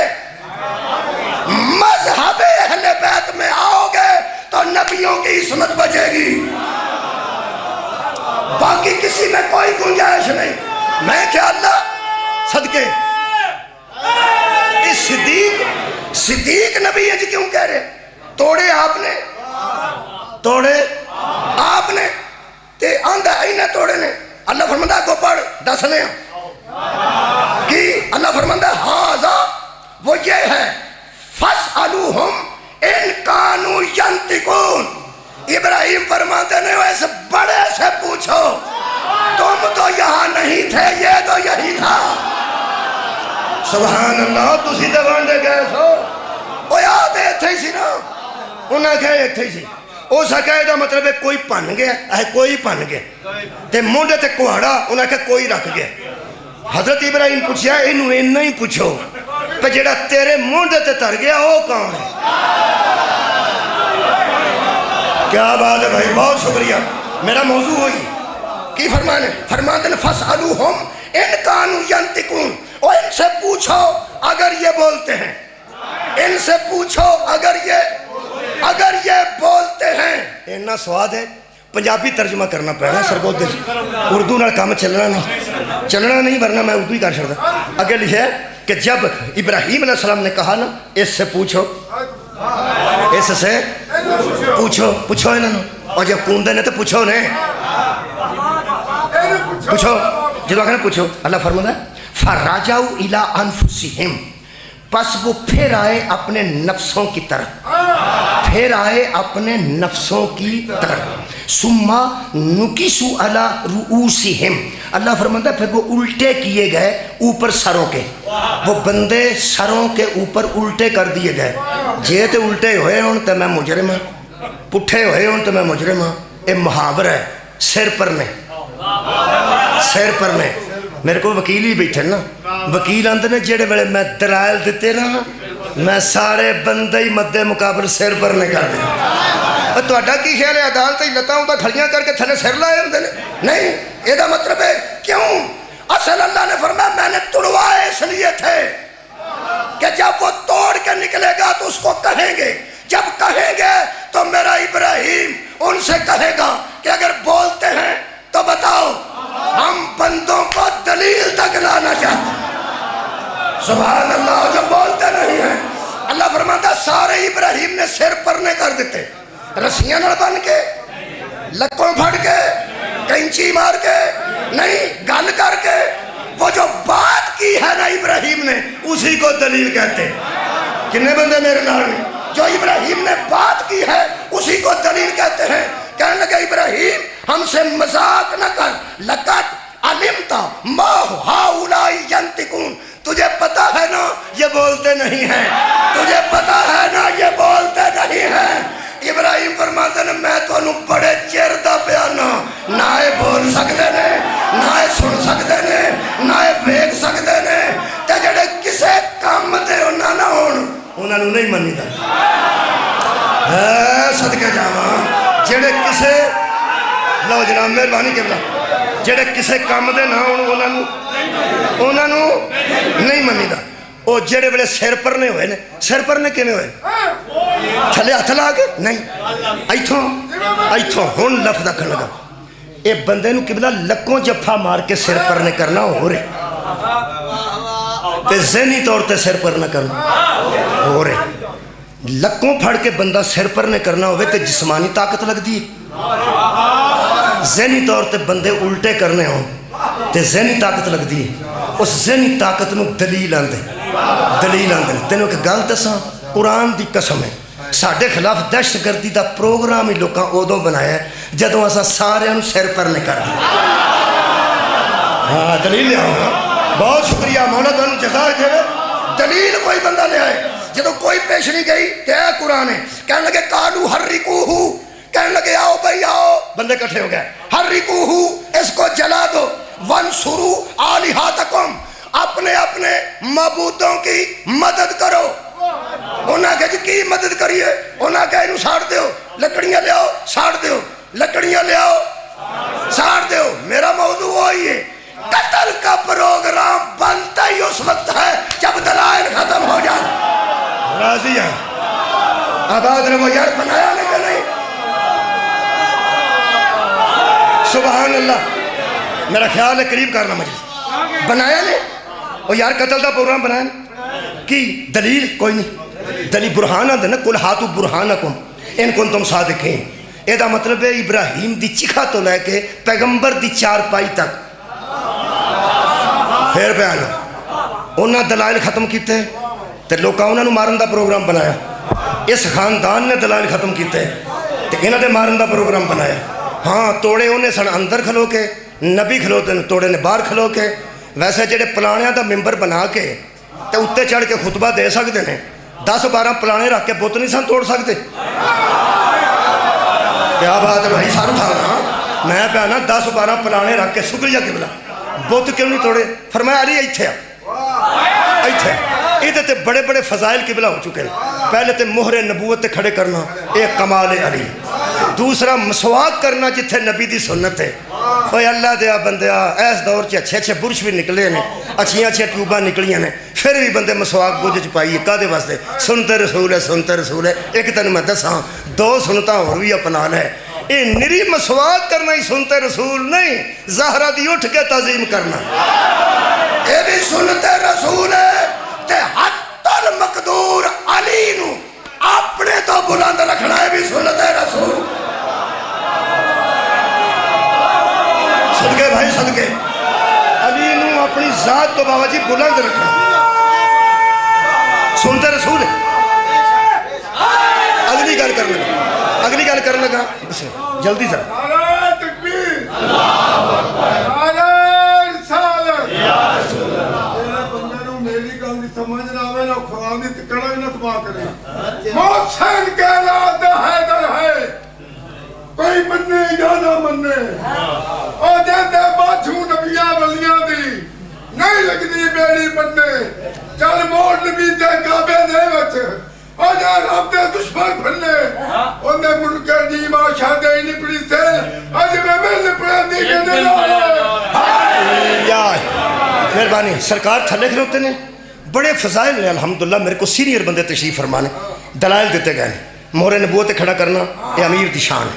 مذہب اہل بیت میں آؤ گے تو نبیوں کی عصمت بچے گی باقی کسی میں کوئی گنجائش نہیں میں کیا اللہ صدقے اس صدیق نبی ہے جی کیوں کہہ رہے توڑے آپ نے توڑے آپ نے تے آندھا اینے توڑے نے اللہ فرماندہ کو پڑھ دس لیں کہ اللہ فرماندہ ہاذا وہ یہ ہے فَاسْأَلُوهُمْ إِن كَانُوا يَنْطِقُونَ ابراہیم فرماتے نے ویسے بڑے سے پوچھو تم تو یہاں نہیں تھے یہ تو یہی تھا سبحان اللہ تسی دوان دے گئے سو او یاد ہے اتھے ہی سی نا انہاں کہے اتھے ہی سی او سکے دا مطلب ہے کوئی پن گیا کوئی پن گیا تے مونڈے تے کوہڑا انہاں کہے کوئی رکھ گیا حضرت ابراہیم پوچھیا انہوں انہوں ہی پوچھو پہ جڑا تیرے مونڈے تے تر گیا وہ کون ہے کیا بات ہے بھائی بہت شکریہ میرا موضوع ہوئی کی فرمانے فرماتے ہیں فَاسْأَلُوهُمْ إِن كَانُوا يَنْطِقُونَ اور ان سے پوچھو اگر یہ بولتے ہیں ان سے پوچھو اگر یہ بولتے ہیں اینا سواد ہے پنجابی ترجمہ کرنا پڑنا سرگود دے اردو نال کام چلنا نہیں ورنہ میں اردو ہی کر سکتا اگر لکھے کہ جب ابراہیم علیہ السلام نے کہا نا اس سے پوچھو اس سے پوچھو انہوں اور جب کوندے نے تو پوچھو نے پوچھو جب آخر پوچھو اللہ فرماتا ہے فَرَاجَعُوا إِلَىٰ أَنفُسِهِمْ پس وہ پھر آئے اپنے نفسوں کی طرف پھر آئے اپنے نفسوں کی طرف ثُمَّ نُكِسُوا عَلَىٰ رُؤُوسِهِمْ اللہ فرماتا ہے پھر وہ الٹے کیے گئے اوپر سروں کے وہ بندے سروں کے اوپر الٹے کر دیے گئے جے تے الٹے ہوئے ہوں تو میں مجرم ہوں پٹھے ہوئے ہوں تو میں مجرم ہوں یہ محاور ہے سر پر نے میرے کو وکیل ہی بیٹھے نا وکیل آندے نے جڑے بڑے میں دلائل دیتے نا میں سارے بندے ہی مدے مقابل سر پر نے کر دیں تو اڈا کی خیال ہے عدالت ہی لتا ہوں کھڑیاں کر کے تھلے سر لائے ہوں نہیں یہ دا مطلب ہے کیوں اصل اللہ نے فرمایا میں نے توڑوائے اس لیے تھے کہ جب وہ توڑ کے نکلے گا تو اس کو کہیں گے جب کہیں گے تو میرا ابراہیم ان سے کہے گا کہ اگر بولتے ہیں تو بتاؤ ہم بندوں کو دلیل تک لانا چاہتے ہیں سبحان اللہ جو بولتے نہیں ہیں اللہ فرماتا سارے ابراہیم نے سر پرنے کر دیتے رسیاں نہ بن کے لکوں پھڑ کے کینچی مار کے نہیں گل کر کے وہ جو بات کی ہے نا ابراہیم نے اسی کو دلیل کہتے کتنے بندے میرے نال جو ابراہیم نے بات کی ہے اسی کو دلیل کہتے ہیں کہنے لگا ابراہیم ہم سے مذاق نہ کر لقد علمت ما هؤلاء ينطقون تجھے پتا ہے نا یہ بولتے نہیں ہیں تجھے پتا ہے نا یہ بولتے نہیں ہیں ابراہیم فرماتے ہیں میں تو انہوں بڑے چردہ پیانا نہ بول سکتے نے نہ سن سکتے نے نہ بیگ سکتے نے تے جڑے کسے کام دے انہاں نہ انہوں نہیں منی دا صدقے جاواں جڑے کسے لو جناب مہربانی کے بلا جڑے کسے کام دے نہ انہوں نہیں منی دا او جڑے بلے سر پرنے ہوئے نے سر پرنے کینے ہوئے تھلے ہاتھ لا کے نہیں ایتھوں ہن لفظ آکھن لگا اے بندے نو قبلہ لکوں جفا مار کے سر پرنے کرنا ہو رہے تے ذہنی طور تے سر پرنے کرنا ہو رہے لکوں پھڑ کے بندہ سر پرنے کرنا ہوئے تے جسمانی طاقت لگ دی ذہنی طور تے بندے الٹے کرنے ہوں تے ذہنی طاقت لگ دی اس ذہنی طاقت نو دلیل آندے تینوں کہ گل دساں قرآن دی قسم ہے ساڈے خلاف دہشت گردی دا پروگرام ہی لوکاں ادوں بنایا جدوں اساں سارے سر پر نہیں کر دیا. ہاں دلیل لیا بہت شکریہ مولا تمہیں جزا دے. دلیل کوئی بندہ لے آئے جدو کوئی پیش نہیں گئی تو اے قرآن ہے. کہنے لگے کالو حرکوہو، کہنے لگے آؤ بھائی آؤ، بندے کٹھے ہو گئے. حرکوہو، اس کو جلا دو. وانصروا آلہاتکم، اپنے اپنے معبودوں کی مدد کرو. انہاں کہ جی کی مدد کریے؟ انہاں کہ انہوں ساڑ دیو، لکڑیاں لے آؤ ساڑ دیو، لکڑیاں لے آؤ ساڑ دیو. میرا موضوع وہی ہے، قتل کا پروگرام بنتا ہی اس وقت ہے جب دلائل ختم ہو جائے. راضی ہیں آباد نے وہ یار بنایا نہیں کہ نہیں؟ سبحان اللہ. میرا خیال ہے قریب کرنا مجلس بنایا نہیں وہ یار قتل کا پروگرام بنایا نہیں کی دلیل کوئی نہیں. دلیل برہانہ دینا کل ہاتھو برہانکم ان کن تم صادقین. یہ دا مطلب ہے ابراہیم دی چکھا تو لے کے پیغمبر دی چار پائی تک پھر بیان انہاں دلائل ختم کیتے تے لوکاں انہاں نو مارن دا پروگرام بنایا. اس خاندان نے دلائل ختم کیتے تے انہاں دے مارن دا پروگرام بنایا. ہاں توڑے انہیں سن اندر کھلو کے، نبی کھلوتے ہیں توڑے نے باہر کھلو کے. ویسے جڑے پلانیاں دا ممبر بنا کے تے اتے چڑھ کے خطبہ دے سکتے ہیں، 10-12 پلانے رکھ کے بت نہیں سن توڑ سکتے. کیا بات ہے بھائی سارا تھا نا میں پہ نا 10-12 پلانے رکھ کے شکریہ قبلہ بت کیوں نہیں توڑے؟ فرمایا علی ایتھے ایتھے. یہ تے بڑے بڑے فضائل قبلہ ہو چکے ہیں. پہلے تے مہر نبوت تے کھڑے کرنا ایک کمال علی. دوسرا مسواک کرنا جتھے نبی دی سنت ہے. اوے اللہ دیا بندیا ایس دور چ اچھے اچھے برش بھی نکلے نے، اچھیاں اچھیاں ٹیوباں نکلیاں نے، پھر بھی بندے مسواک بوجھ چ پائیے کادے واسطے؟ سنتے رسول ہے سنتے رسول ہے. ایک تین میں دساں 2 سنتا اور بھی اپنا لے. یہ نری مسواک کرنا ہی سنتے رسول نہیں، زہرہ دی اٹھ کے تعظیم کرنا یہ بھی سنتے رسول ہے. تے حتی المقدور علی نو اپنے تو بلند رکھنا ہے بھی سنتے رسول. صدقے بھائی صدقے علی نو اپنی ذات تو بابا جی بلند رکھنا سنتے رسول ہے. اگلی گل کرنے لگا اگلی گل کرنے لگا جلدی ذرا. نعرہ تکبیر، نعرہ رسالت. بندے نو میری گل دی سمجھ نہ آوے نہ قرآن دی تکڑا نہ تباہ کرے. محسن کہنا دا حیدر ہے، کوئی مننے یا نہ مننے. او جاندے بادشاہ نبیاں ولیاں دی نہیں لگدی بیڑی بننے. چل موڑ نبی تے کعبے دے وچ آجا رب دے دشمن پھلنے انہیں منکر دی ماشاء دے نہیں پڑی سے آج میں مل پڑا دی کے دل یار مہربانی سرکار تھلے کھلوتے نے بڑے فضائل ہیں الحمدللہ. میرے کو سینئر بندے تشریف فرمانے دلائل دیتے گئے ہیں. مہر نبوت کھڑا کرنا یہ امیر دی شان ہے.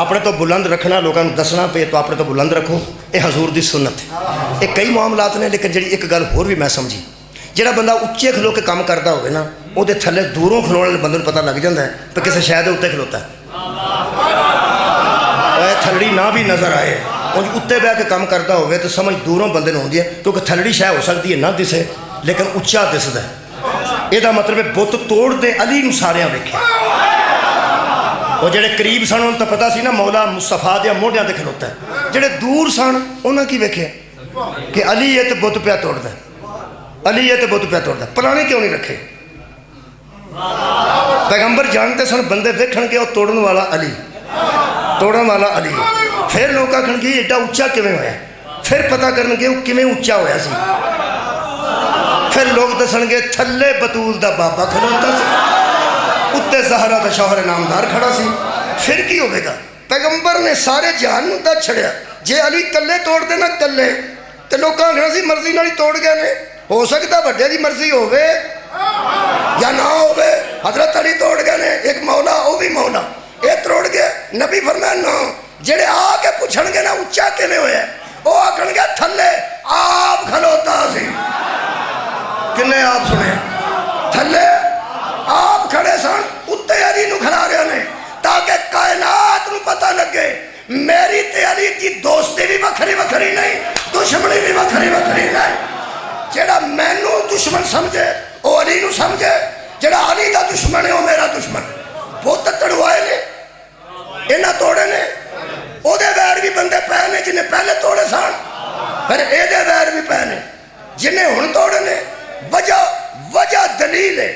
اپنے تو بلند رکھنا لوگوں کو دسنا پہ تو اپنے تو بلند رکھو یہ حضور دی سنت ہے. یہ کئی معاملات نے لیکن جڑی ایک گل ہور بھی میں سمجھی جڑا بندہ اچے کھلو کے کام کرتا ہوئے نا وہ تھلے دوروں کھلونے والے بندے کو پتہ لگ جاتا ہے تو کسی شاید اتنے کھلوتا ہے. تھلڑی نہ بھی نظر آئے اتنے بہ کے کام کرتا ہوئے تو سمجھ دوروں بندے نے ہوتی ہے کیونکہ تھلڑی شاید ہو سکتی ہے نہ دسے لیکن اچا دستا ہے. یہ مطلب ہے بت توڑ دے علی نو ساریاں ویکھے. وہ جڑے قریب سن ان تو پتا سی نا مولا مصطفیٰ دیا موڈیاں تے کھلوتا ہے. جڑے دور سن انہاں کی ویکھے کہ علی یہ تو بت پیا توڑتا ہے علی یہ تو بت پیا توڑتا ہے. پرانے کیوں نہیں رکھے؟ پیغمبر جانتے سن بندے ویکھن کے وہ توڑن والا علی توڑن والا علی. پھر لوگ آخن گے ایڈا اچا کیویں ہویا؟ پھر پتہ کرن گے وہ کیویں اچا ہویا سی. پھر لوگ دسن گے تھلے بطول دا بابا کھلوتا سی اتنے زہرا دا شوہر نامدار کھڑا سی. پھر کی ہوئے گا؟ پیغمبر نے سارے جہان نو دا چھڑیا. جے علی کلے توڑ دے نا کلے تو لوگ آخنا سی مرضی نال ہی توڑ گئے نے. ہو سکتا بڑے دی مرضی ہوئے یا نہ ہوئے. حضرت علی توڑ گئے نے ایک مولا وہ بھی مولا یہ توڑ گئے. نبی فرمایا نہ جڑے آ کے پوچھن گے نا اچا کیویں ہویا وہ آخن گے تھلے آپ کھلوتا سی. کنے آپ سنے تھلے آپ کھڑے سن اتنے علی نو کھلا رہے نے تاکہ کائنات نو پتہ لگے میری تے علی کی دوستی بھی وکھری وکھری نہیں دشمنی بھی وکھری وکھری نہیں. جڑا مینوں دشمن سمجھے وہ علی نو سمجھے جڑا علی دا دشمن ہے وہ میرا دشمن. تڑوائے نے انہاں توڑے نے او دے ویر بھی بندے پے نے جنہیں پہلے توڑے سان پھر اے دے ویر بھی پے نے جنہیں ہن توڑے نے وجہ دلیل ہے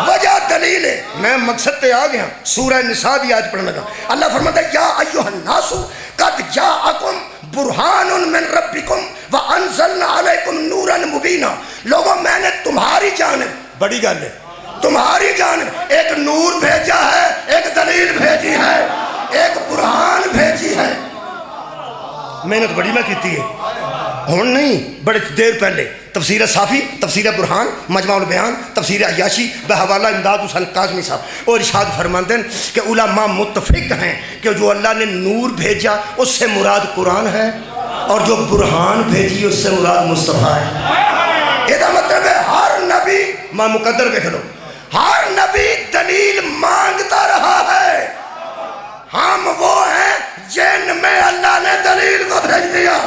وجہ دلیل ہے میں مقصد تے آ گیا سورہ نساء دی آیت پڑھنے لگا اللہ فرماتا ہے یا ایھا الناس قد جاءکم برہان من ربکم وانزلنا علیکم نورا مبینا لوگوں میں نے تمہاری جانب بڑی گل ہے تمہاری جانب ایک نور بھیجا ہے ایک دلیل بھیجی ہے ایک برہان بھیجی ہے محنت بڑی میں کیتی ہے ہون نہیں بڑے دیر پہلے تفسیر صافی تفسیر برہان مجمع البیان تفسیر عیاشی بحوالہ امداد حسین کاظمی صاحب اور ارشاد فرماتے ہیں کہ علماء متفق ہیں کہ جو اللہ نے نور بھیجا اس سے مراد قرآن ہے اور جو برہان بھیجی اس سے مراد مصطفیٰ ہے یہ مطلب ہے ہر نبی ماں مقدر پہ کھلو ہر نبی دلیل مانگتا رہا ہے ہم وہ ہیں جن میں اللہ نے دلیل کو بھیج دیا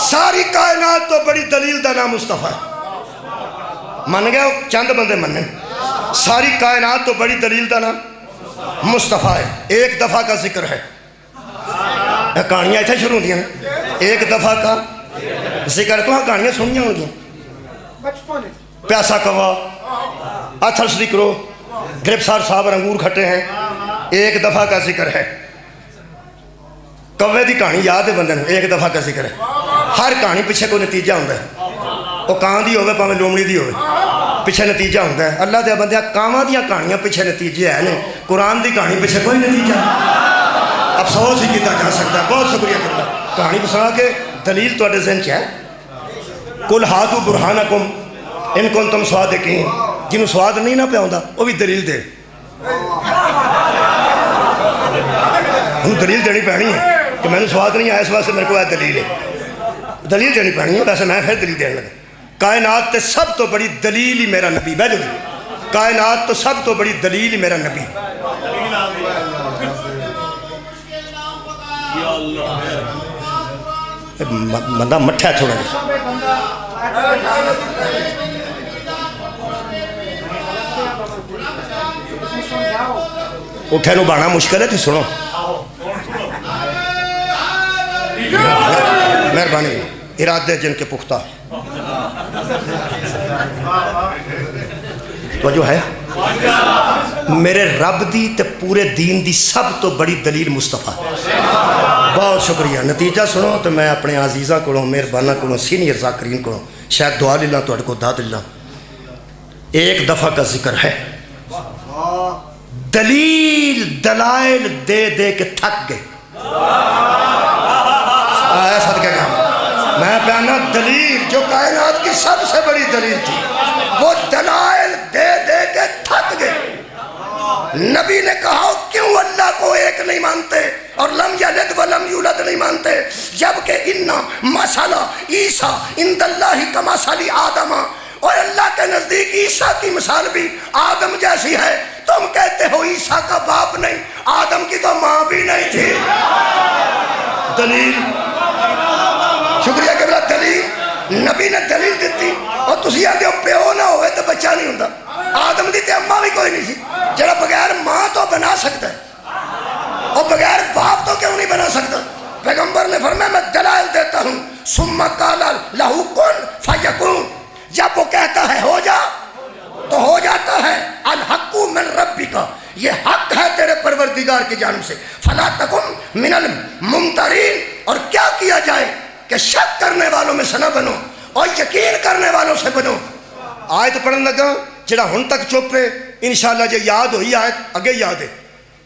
ساری کائنات تو بڑی دلیل دا نام مصطفیٰ ہے من گئے چند بندے مننے ساری کائنات تو بڑی دلیل دا نام مصطفیٰ ہے ایک دفعہ کا ذکر ہے کہانیاں ایسے شروع ہوتی ہیں ایک دفعہ کا ذکر تو ہاں کہانیاں سنیاں ہوں گی پیاسا کوا اتھر سلیکرو گرپسار صاحب انگور کھٹے ہیں ایک دفعہ کا ذکر ہے کوے دی کہانی یاد ہے بندے نے ایک دفعہ کا ذکر ہے ہر کہانی پیچھے کوئی نتیجہ ہوتا ہے وہ کان دی ہوئے پاویں لومڑی دی ہوئے پیچھے نتیجہ ہوتا ہے اللہ دے بندے کانواں دیاں کہانیاں پیچھے نتیجے ہیں نے قرآن دی کہانی پیچھے کوئی نتیجہ افسوس ہی کیتا جا سکتا ہے بہت شکریہ کرتا کہانی بسا کے دلیل تواڈے ذہن چ ہے قل ہاتوا برہانکم ان کنتم صادقین جنہوں سواد نہیں نہ پہ ہوندا وہ بھی دلیل دے انہوں دلیل دینی پینی ہے کہ میں نے سواد نہیں آیا اس واسطے میرے کو ہے دلیل ہے دلیل دینی پینی ہے ویسے میں پھر دلیل دینے لگا کائنات تے سب تو بڑی دلیل ہی میرا نبی بیٹھو کائنات تو سب تو بڑی دلیل ہی میرا نبی بندہ مٹھا ہے تھوڑا جیسا اٹھے نو بانا مشکل ہے تھی سنو مہربانی ارادے جن کے پختہ تو جو ہے میرے رب دی تے پورے دین دی سب تو بڑی دلیل مصطفیٰ بہت شکریہ نتیجہ سنو تو میں اپنے عزیزاں کو مہربانہ کو سینئر ذاکرین کو شاید دعا للہ تو کو دا دلہ ایک دفعہ کا ذکر ہے دلیل دلائل دے دے کے تھک گئے صدقے کا میں پہنا دلیل جو کائنات کی سب سے بڑی دلیل تھی وہ دلائل دے دے کے تھک گئے نبی نے کہا کیوں اللہ کو ایک نہیں مانتے اور لم یلد ولم یولد نہیں مانتے جبکہ انا مثل عیسیٰ عند اللہ کمثل آدم اور اللہ کے نزدیک عیسیٰ کی مثال بھی آدم جیسی ہے تم کہتے ہو عیسیٰ کا باپ نہیں آدم کی تو ماں بھی نہیں تھی دلیل شکریہ کہ بلا دلیل نبی نے دلیل دیتی اور تسی آدھے ہو پیو نہ ہوئے تو بچہ نہیں ہوتا آدم دی تے اماں بھی کوئی نہیں سی جڑا بغیر ماں تو بنا سکتا ہے اور بغیر باپ تو کیوں نہیں بنا سکتا پیغمبر نے فرمایا میں دلائل دیتا ہوں ثم قال لہ کن فیکون جب وہ کہتا ہے ہو جا تو ہو جاتا ہے الحق من ربک یہ حق ہے تیرے پروردگار کی جانب سے فلا تکن من الممترین اور کیا کیا جائے کہ شک کرنے والوں میں سے نہ بنو اور یقین کرنے والوں سے بنو آیت پڑھن لگا جڑا ہن تک چپ ہے انشاءاللہ جو یاد ہوئی آیت اگے یاد ہے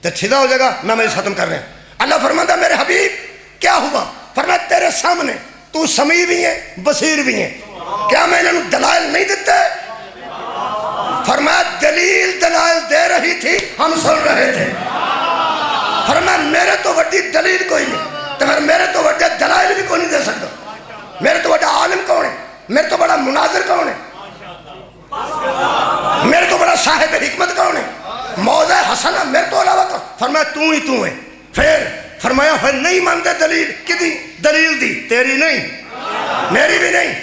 تو چھدا ہو جائے گا میں ختم کر رہا ہوں اللہ فرماتا میرے حبیب کیا ہوا فرمایا تیرے سامنے تو سمیع بھی ہے بصیر بھی ہے کیا میں انہوں دلائل نہیں دیتے فرمایا دلیل دلائل دے رہی تھی ہم سن رہے تھے فرمایا میرے تو وڈی دلیل کوئی نہیں تو پھر میرے تو وڈے دلائل بھی کوئی نہیں دے سکتا میرے تو بڑا عالم کون ہے میرے تو بڑا مناظر کون ہے میرے تو بڑا صاحب حکمت کون ہے موضع حسنہ میرے تو علاوہ کون فرمایا تو ہی تو ہے پھر فرمایا پھر نہیں مانتے دلیل کدی دلیل دی تیری نہیں میری بھی نہیں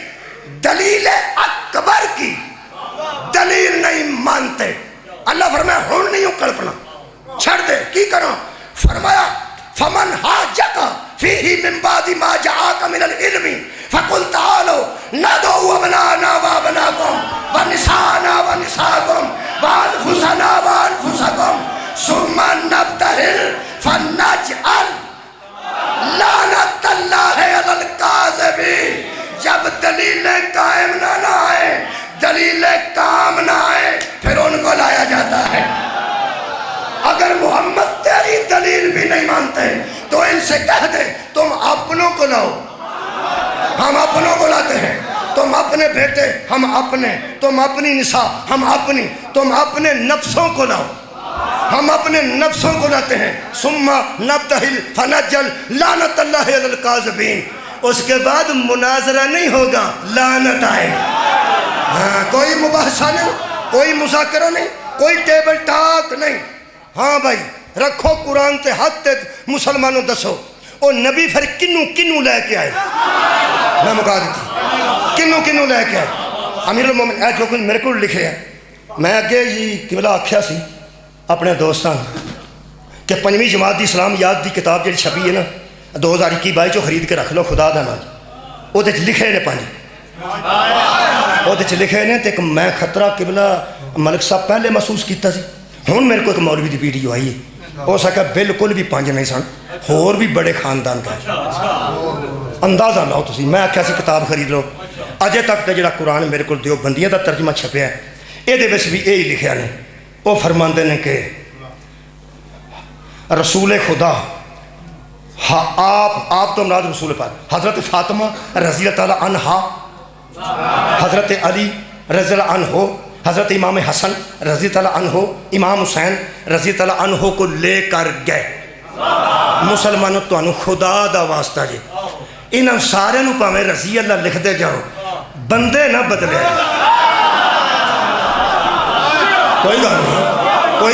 دلیل اکبر کی دلیل نہیں مانتے. اللہ فرمایا ہن نہیں کلپنا چھڑ دے کی کرو. فرمایا فمن حاجک فیہ من بعد ما جاءک من العلم فقل تعالوا ندعو ابناءنا وابناءکم ونساءنا ونساءکم وانفسنا وانفسکم ثم نبتہل فنجعل لعنت اللہ علی الکاذبین. جب دلیلیں قائم نہ آئے, دلیلیں کام نہ آئے, پھر ان کو لایا جاتا ہے. اگر محمد تیری دلیل بھی نہیں مانتے تو ان سے کہہ دے تم اپنوں کو لاؤ, ہم اپنوں کو لاتے ہیں. تم اپنے بیٹے ہم اپنے, تم اپنی نساء ہم اپنی, تم اپنے نفسوں کو لاؤ, ہم اپنے نفسوں کو لاتے ہیں. ثم نبتہل فنجعل لعنت اللہ علی الکاذبین. اس کے بعد مناظرہ نہیں ہوگا, لعنت آئے. ہاں, کوئی مباحثہ نہیں, کوئی مذاکرہ نہیں, کوئی ٹیبل ٹاک نہیں. ہاں بھائی رکھو قرآن تے ہاتھ تے مسلمانوں دسو او نبی پھر کنوں لے کے آئے. میں مکا دیتی کنوں لے کے آئے. امیر المومن اے جو کچھ میرے کو لکھے ہیں, میں اگے جی قبلہ آکھیا سی اپنے دوستان کہ 5ویں جماعت دی اسلام یاد دی کتاب جی چھپی ہے نا 2021-22 چو خرید کے رکھ لو خدا دا نام. وہ لکھے نے 5 وہ لکھے نے تے میں خطرہ قبلہ ملک صاحب پہلے محسوس کیتا سی. ہوں میرے کو ایک مولوی دی ویڈیو آئی ہے, ہو سکا بالکل بھی 5 نہیں سن, اور بھی بڑے خاندان کا اندازہ لاؤ تسی. میں آخیا سی کتاب خرید لو. اجے تک تو جڑا قرآن میرے کو دیوبندیاں دا ترجمہ چھپیا ہے یہ بھی یہی لکھیا نے. وہ فرماندے نے کہ رسول خدا آپ تو مراد رسول پاک حضرت فاطمہ رضی اللہ تعالیٰ عنہا, حضرت علی رضی اللہ عنہ, حضرت امام حسن رضی اللہ عنہ, امام حسین رضی اللہ عنہ کو لے کر گئے. مسلمانوں تو انہوں خدا دا واسطہ جی انہوں سارے نو پاویں رضی اللہ لکھ دے جاؤ, بندے نہ بدلے. کوئی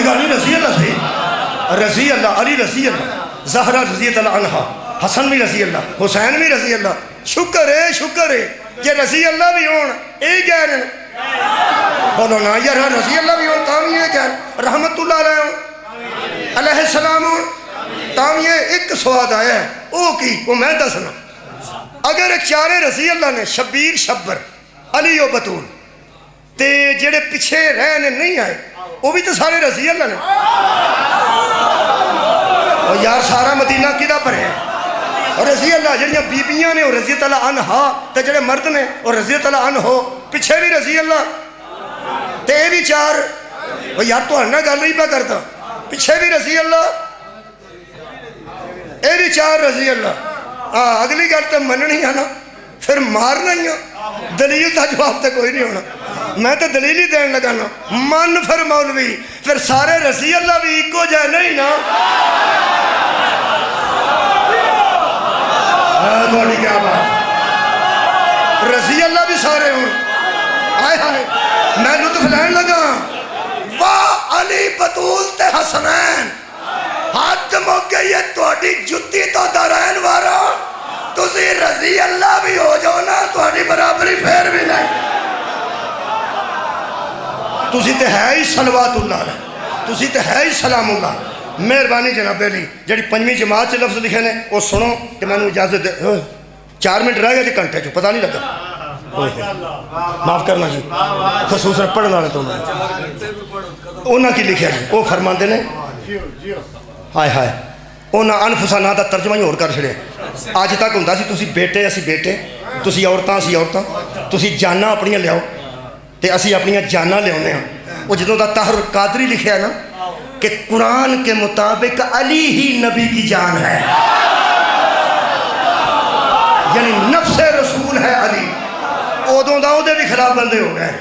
گل نہیں رضی اللہ صحیح, رضی اللہ, علی رضی اللہ, زہرہ رضی اللہ عنہ, حسن بھی رضی اللہ, حسین بھی رضی اللہ. شکر ہے کہ رضی اللہ بھی ہون یہی کہہ رہے ہیں. بولو نا یار رضی اللہ بھی ہون تاں یہ کہہ رحمت اللہ علیہ السلام ہون تاں یہ. ایک سواد آیا ہے وہ کی وہ میں دسنا. اگر ایک چارے رضی اللہ نے شبیر شبر علی و بطول تے جڑے پیچھے رہنے نہیں آئے وہ بھی تو سارے رضی اللہ نے. اور یار سارا مدینہ کدھا پر ہے, اور رضی اللہ جڑیاں بیبیاں نے وہ رضی اللہ عنہا, تے جڑے مرد نے وہ رضی اللہ عنہ, پیچھے بھی رضی اللہ, تے بھی 4. اور یار تو ہننا گل نہیں پہ کرتا, پیچھے بھی رضی اللہ, اے بھی 4 رضی اللہ. اگلی گل تو مننی ہے نا, پھر مارنا ہی ہے. دلیل کا جواب تو کوئی نہیں ہونا, میں تو دلیل ہی دین لگا نا. من پھر مولوی, پھر سارے رضی اللہ بھی ایکو جائے نہیں نا. تھوڑی کیا بات, رضی اللہ بھی سارے ہوں. آئے ہائے میں لطف لین لگا. واہ علی بطول تے حسنین, ہاتھ موقع یہ توڑی جتی تو دارین وارا, تسی رضی اللہ بھی ہو جاؤ نا توڑی برابری پھر بھی نہیں. تسی تے ہے ہی صلوات اللہ ہے, تسی تے ہے ہی سلام اللہ. مہربانی جناب علی جڑی 5ویں جماعت سے لفظ لکھے نے وہ سنو کہ میں نے اجازت دے. 4 منٹ رہ گئے جی گھنٹے چو پتہ نہیں لگا, معاف کرنا جی, خصوصاً پڑھنے والے تو میں انہاں کی لکھیا جی. وہ فرماندے نے ہائے انہاں انفسا نا دا ترجمہ ہی اور کر چھڑے. اج تک ہوندا سی تسی بیٹے اسی بیٹے, تسی عورتاں اسی عورتاں, تسی جاناں اپنیاں لیاؤ تے اسی اپنیاں جاناں لیاونے ہاں. وہ جدوں دا طاہر قادری لکھیا نا کہ قرآن کے مطابق علی ہی نبی کی جان ہے, یعنی نفس رسول ہے علی. ادوں دا وہ بھی خراب بندے ہو گئے.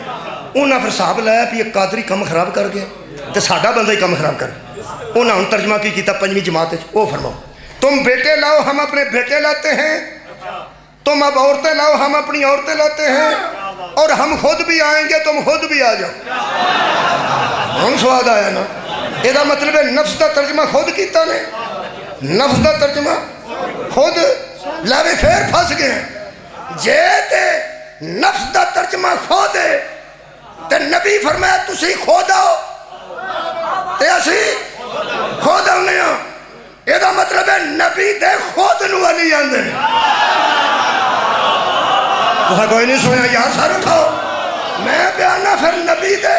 انہاں پھر صاحب لایا کہ یہ قادری کم خراب کر گیا تو ساڈا بندہ ہی کم خراب کر. انہاں ہن ترجمہ کی کیتا 5ویں جماعت. وہ فرماؤ تم بیٹے لاؤ ہم اپنے بیٹے لاتے ہیں, تم اب عورتیں لاؤ ہم اپنی عورتیں لاتے ہیں, اور ہم خود بھی آئیں گے تم خود بھی آ جاؤ. ہم سواد آیا نا. یہ مطلب ہے نفس کا ترجمہ خود کیتا نے, نفس کا ترجمہ خود لے پھر پھنس گئے. جے تے نفس کا ترجمہ خود ہے تے نبی فرمایا تسی خود آؤ تے اسی خود آنے ہاں یہ دا مطلب ہے نبی دے خود نو علی آندے تو کوئی نہیں سنیا یار سر اٹھاؤ میں بیانا پھر نبی دے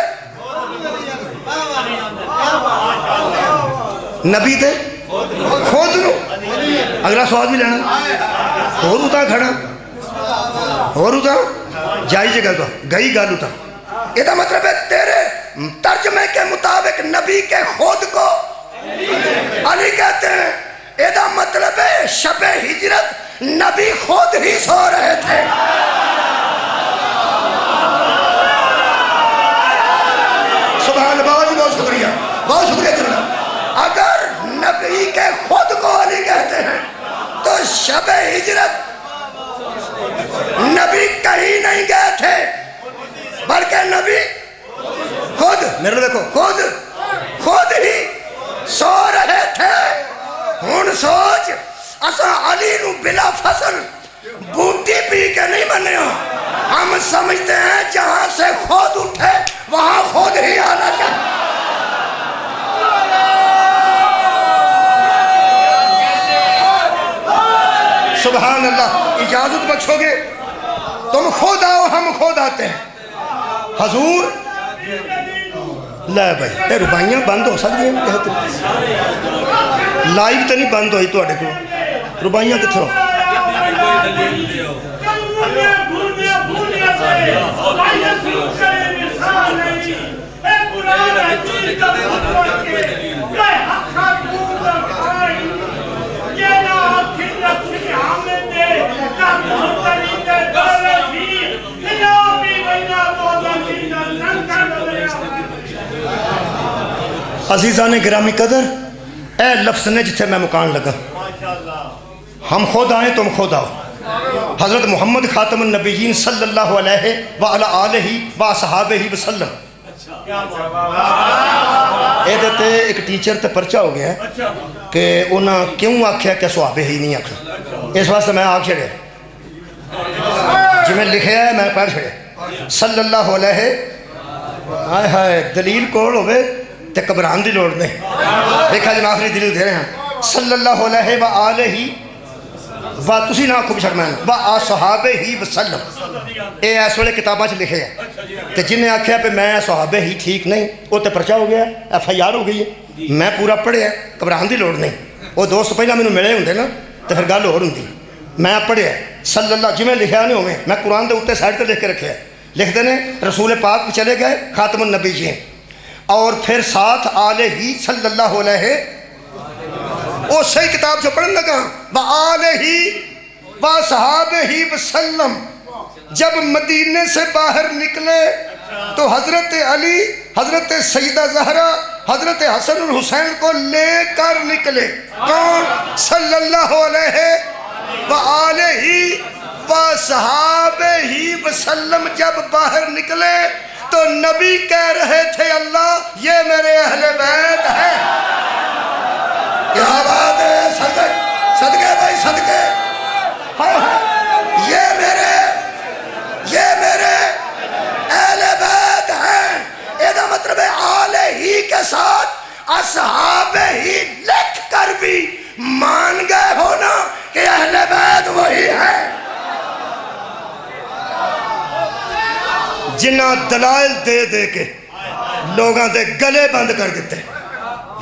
نبی دے خود نو اگلا سوال بھی لینا اور ہوتا کھڑا اور ہوتا جائی جگہ تو گئی گال ہوتا یہ دا مطلب ہے تیرے ترجمے کے مطابق نبی کے خود کو علی کہتے ہیں یہ دا مطلب ہے شب ہجرت نبی خود ہی سو رہے تھے سبحان اللہ بہت شکریہ جناب اگر نبی کے خود کو علی کہتے ہیں تو شب ہجرت نبی کہیں نہیں گئے تھے بلکہ نبی خود میرے دیکھو خود ہی سو رہے تھے ہن سوچ اسا علی نو بلا فصل بوٹی پی کے نہیں بنے ہم سمجھتے ہیں جہاں سے خود اٹھے وہاں خود ہی آنا چاہیے سبحان اللہ اجازت بخشو گے تم خود آؤ ہم خود آتے ہیں حضور لے بھائی تے ربائیاں بند ہو سکتی ہیں لائیو تے نہیں بند ہوئی تو اڑے کو ربائیاں کتھے ہو عزیزان گرامی قدر اے لفظ نے جتھے میں مکان لگا ہم خود آئیں تم خود آؤ حضرت محمد خاتم النبیین صلی اللہ علیہ وآلہ آلہ وآصحابہ وسلم اے دیتے ایک ٹیچر تے پرچہ ہو گیا ہے کہ انہاں کیوں آکھیا کہ صحابہ ہی نہیں آکھا اس واسطے میں آکھ چھڑے جی میں لکھے ہے میں پڑھ چھڑے صلی اللہ علیہ آئے ہائے دلیل کول ہوئے تے قبران دی لوڑ نہیں دیکھا جن آخری دلیل دے رہے ہیں صلی اللہ علیہ وآلہ و تسی نہ خوب شرمائن و آصحابہ ہی وسلم اے ایس والے کتاباں چ لکھے ہیں تے جن نے آکھیا پہ میں صحابہ ہی ٹھیک نہیں وہ تے پرچہ ہو گیا ایف آئی آر ہو گئی ہے میں پورا پڑھیا قبران دی لوڑ نہیں وہ دوست پہلا مینوں ملے ہوندے نا تے پھر گل ہور ہوندی میں پڑھیا صلی اللہ جی میں لکھیا نہیں ہوئے میں قرآن دے اوتے سائڈ تے لکھ کے رکھیا لکھتے نے رسول پاک پہ چلے گئے خاتم النبیین اور پھر ساتھ آلہ ہی صلی اللہ علیہ وہ صحیح کتاب جو پڑھن لگا وآلہ وصحابہ وسلم جب مدینے سے باہر نکلے تو حضرت علی حضرت سیدہ زہرا حضرت حسن الحسین کو لے کر نکلے کون صلی اللہ علیہ وآلہ وصحابہ وسلم جب باہر نکلے تو نبی کہہ رہے تھے اللہ یہ میرے اہل بیت ہیں کیا بات ہے صدقے بھائی صدقے یہ میرے اہل بیت ہیں یہ دا مطلب ہے آلہ ہی کے ساتھ اصحاب ہی لکھ کر بھی مان گئے ہونا کہ اہل بیت وہی ہے جنہ دلائل دے دے کے لوگاں دے گلے بند کر دیتے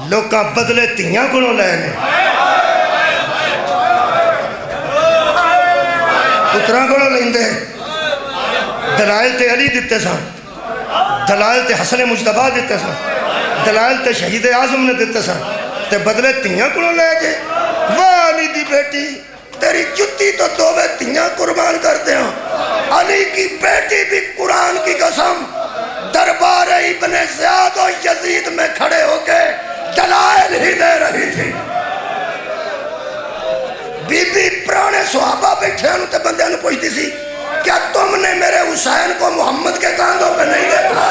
لوگاں بدلے تیاں کنوں لے لیں اتران کنوں لیں دے دلائل تے علی دیتے سن دلائل تے حسن مجتبہ دیتے سن دلائل تے شہید اعظم نے دیتے سن تے بدلے تیاں کنوں لے جے والی دی بیٹی تیری جتی تو دووے تیاں قربان کرتے ہیں علی کی بیٹی بھی قرآن کی قسم دربار ابن زیاد و یزید میں کھڑے ہو کے دلائل ہی دے رہی تھی بی بی پرانے صحابہ بیٹھے ہیں تے بندے انہوں پوچھتی سی کیا تم نے میرے حسین کو محمد کے کاندھوں پہ نہیں دیکھا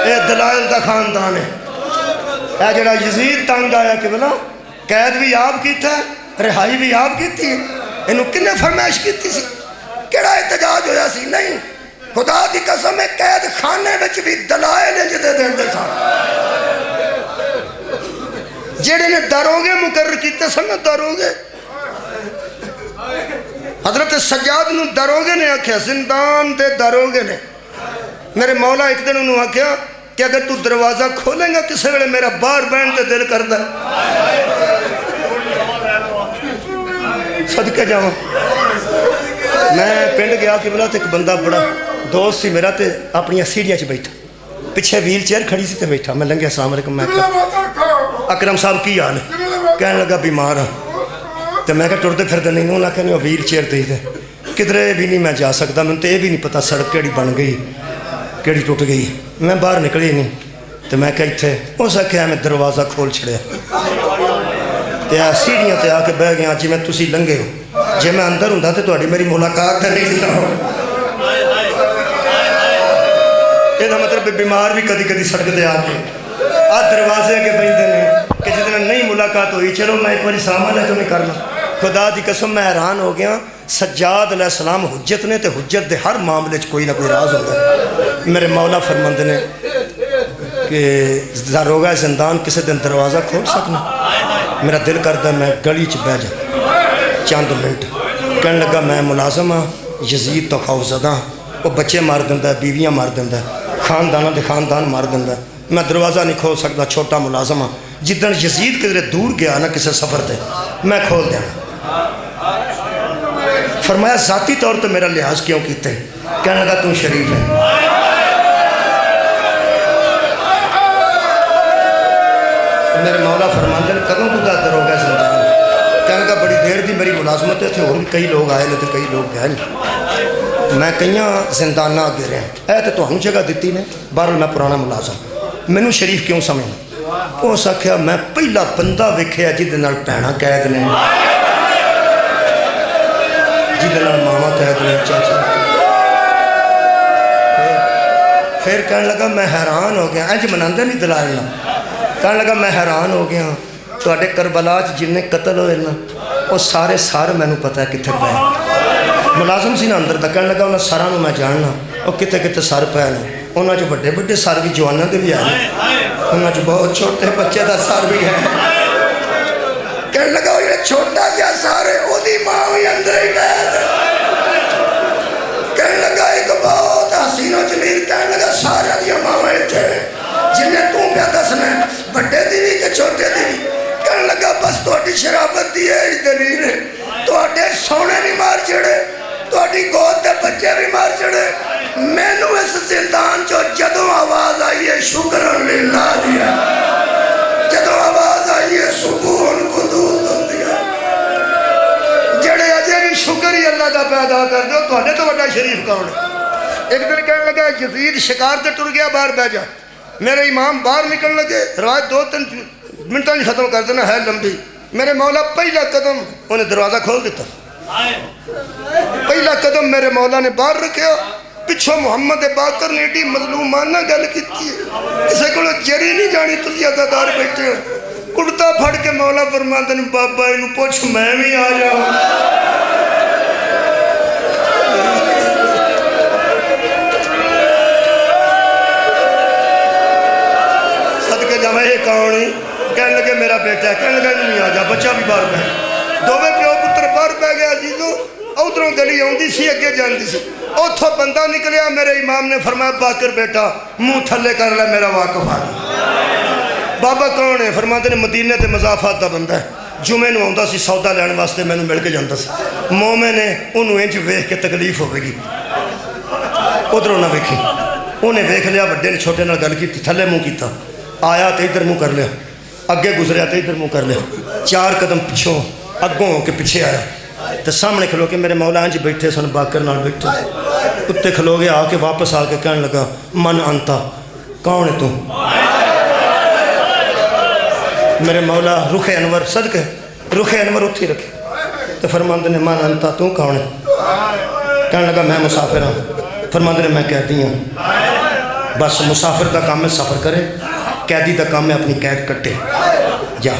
اے دلائل دا خاندان ہے اے جڑا یزید تنگ آیا کہ بلا قید بھی آپ کی تھا رہائی بھی آپ کی تھی ਇਹਨੂੰ ਕਿੰਨੇ ਫਰਮਾਇਸ਼ ਕੀਤੀ ਸੀ, ਕਿਹੜਾ ਇਤਜਾਜ ਹੋਇਆ ਸੀ? ਨਹੀਂ, ਖੁਦਾ ਦੀ ਕਸਮ ਹੈ ਕੈਦ ਖਾਨੇ ਵਿੱਚ ਵੀ ਦਲਾਇਲ ਜਿਹਦੇ ਦਿੰਦੇ ਸਨ, ਜਿਹੜੇ ਨੇ ਦਰੋਗੇ ਮੁਕਰਰ ਕੀਤੇ ਸਨ। ਦਰੋਗੇ حضرت سجاد نو دروگے نے آکھیا، زندان دے دروگے نے میرے مولا ایک دن انہوں آکھیا کہ اگر تو دروازہ کھولیں گا کسے ویلے میرا باہر بہن دے دل کر دا صدقے جاؤں۔ میں پنڈ گیا کہ بلا تے ایک بندہ بڑا دوست سی میرا تے اپنی سیڑھیاں چ بیٹھا، پیچھے ویل چیئر کھڑی سی تے بیٹھا۔ میں لنگے السلام علیکم، میں اکرم صاحب کی حال ہے؟ کہنے لگا بیمار ہاں۔ تو میں کہا ٹرتے پھرتے نہیں، انہوں نے کہا نہیں ویل چیئر دے دے، کدھرے بھی نہیں میں جا سکتا، میں تو یہ بھی نہیں پتا سڑک کیڑی بن گئی کیڑی ٹوٹ گئی۔ میں باہر نکلی نہیں تو میں کہا اتھے اس آکھیا میں دروازہ کھول چھڑیا تو سیڑھیاں تے آ کے بہ گیا جی میں تسی لنگے ہو، جی میں اندر ہوں تو تہاڈی میری ملاقات نہیں نہ ہو۔ یہ مطلب بیمار بھی کدی کدی سڑک تے آ کے دروازے کے بہندے نے کہ جتنا نہیں ملاقات ہوئی، چلو میں ایک باری سامان ہے تو نہیں کرنا۔ خدا دی قسم میں حیران ہو گیا، سجاد علیہ السلام حجت نے تے حجت دے ہر معاملے کوئی نہ کوئی راز ہوتا ہے۔ میرے مولا فرماندے نے کہ داروغہ زندان کسی دن دروازہ کھول سکنا؟ میرا دل کرتا میں گلی چ بہ جا چند منٹ۔ کہنے لگا میں ملازم ہاں، یزید تو خوف زدہ، وہ بچے مار دیندا ہے، بیویاں مار دیندا ہے، خاندانہ دے خاندان مار دیندا ہے، میں دروازہ نہیں کھول سکتا، چھوٹا ملازم ہاں۔ جدن یزید کدھر دور گیا نا کسی سفر تے میں کھول دیا۔ فرمایا ذاتی طور تے میرا لحاظ کیوں کیتے؟ کہنے لگا تو شریف ہے۔ میرے مولا فرماندے نے کدوں تو در ہو گیا زندان؟ کہنے لگا بڑی دیر دی میری ملازمت تھے، اور بھی کئی لوگ آئے تو کئی لوگ گئے نہیں، میں کئیاں زندانہ آگے رہے اے تو ہم جگہ دیتی نے، بہرحال میں پرانا ملازم، مینوں شریف کیوں سمجھنا؟ اس آکھیا میں پہلا بندہ ویکھیا جہدے نال بھیڑاں قید نے، جہدے نال ماما قید نے، چاچا۔ پھر کہنے لگا میں حیران ہو گیا، انج مناندے نہیں دلائل نہ، کہنے لگا میں حیران ہو گیا تواڈے کربلا چ جننے قتل ہوئے نا وہ سارے سر مینوں پتہ ہے کتنے پے، ملازم سی نا اندر دا۔ کہنے لگا انہاں سراں نوں میں جاننا وہ کتے کتے سر پے نے، انہاں چ بڑے بڑے سر بھی جواناں دے بھی آئے، انہاں چ بہت چھوٹے بچے دا سر بھی ہے۔ کہنے لگا وہ جڑا چھوٹا جہا سر ہے وہدی ماں بھی اندر ہی قید ہے۔ کہنے لگا ایک بہت حسین و جمیل، کہنے لگا سارے دیا ماواں اتھے نے جنہیں تو پیا دسنا بڑے دی بھی تے چھوٹے دی بھی۔ کہنے لگا بس تہاڈی شرافت دی ہے دلیل ہے، تہاڈے سونے نہیں مار چڑے، تہاڈی گود دے بچے بھی مار چڑے، مینوں اس زندان چو جدوں آواز آئی ہے شکرن للہ دیا، جدوں آواز آئی ہے سکون قدوس دیا، جڑے اجے بھی شکر ہی اللہ دا پیدا کر دو تہاڈے تو بڑا شریف کون ہے؟ ایک دن کہنے لگا یزید شکار تے ٹر گیا باہر بہ جا، میرے امام باہر نکلنے لگے، روایت 2-3 منٹوں میں ختم کر دینا ہے لمبی، میرے مولا پہلا قدم انہیں دروازہ کھول دیتا، پہلا قدم میرے مولا نے باہر رکھیا، پچھو محمد باقر نے ایڈی مظلومانہ گل کیتی ہے، کسے کو جری نہیں جانی تسی عزادار بیٹھے ہو، کڑتا پھڑ کے مولا فرماندے نے بابا انہوں پوچھ میں بھی آ جاؤں۔ صدقے جا میں یہ کہانی کہنے لگے میرا بیٹا ہے، کہنے لگے نہیں آ جا، بچہ بھی باہر پہ، دوویں پیو پتر باہر پہ گیا عزیزو، ادھروں گلی آؤندی سی اگے جاندی سی، اوتھوں بندہ نکلیا، میرے امام نے فرمایا باقر بیٹا منہ تھلے کر لے میرا واقف آ۔ بابا کون ہے؟ فرماتے نے مدینے تے مضافات دا بندہ ہے، جمعے نوں آندا سی سودا لین واسطے مینوں مل کے جاندا سی، مومن ہے انہوں انج ویکھ کے تکلیف ہوے گی، ادھروں نہ ویکھی، انہیں ویکھ لیا بڑے نے چھوٹے نال گل کیتی، تھلے منہ کیتا، آیا تے ادھر منہ کر لیا، اگے گزریا تے ادھر منہ کر لیا، 4 قدم پچھوں اگوں ہو کے پیچھے آیا تو سامنے کھلو کے میرے مولا انج بیٹھے سن باقر نال بیٹھے، اتنے کھلو گیا آ کے واپس آ کے کہنے لگا من انتا کون ہے تو؟ میرے مولا رخ انور صدقے رخ انور اتھی رکھے تو فرماندے نے من انتا تو کون ہے؟ کہنے لگا میں مسافر ہوں، فرماندے نے میں قیدی ہوں، بس مسافر دا کام ہے سفر کرے، قیدی دا کام ہے اپنی قید کٹے، جا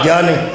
جا نہیں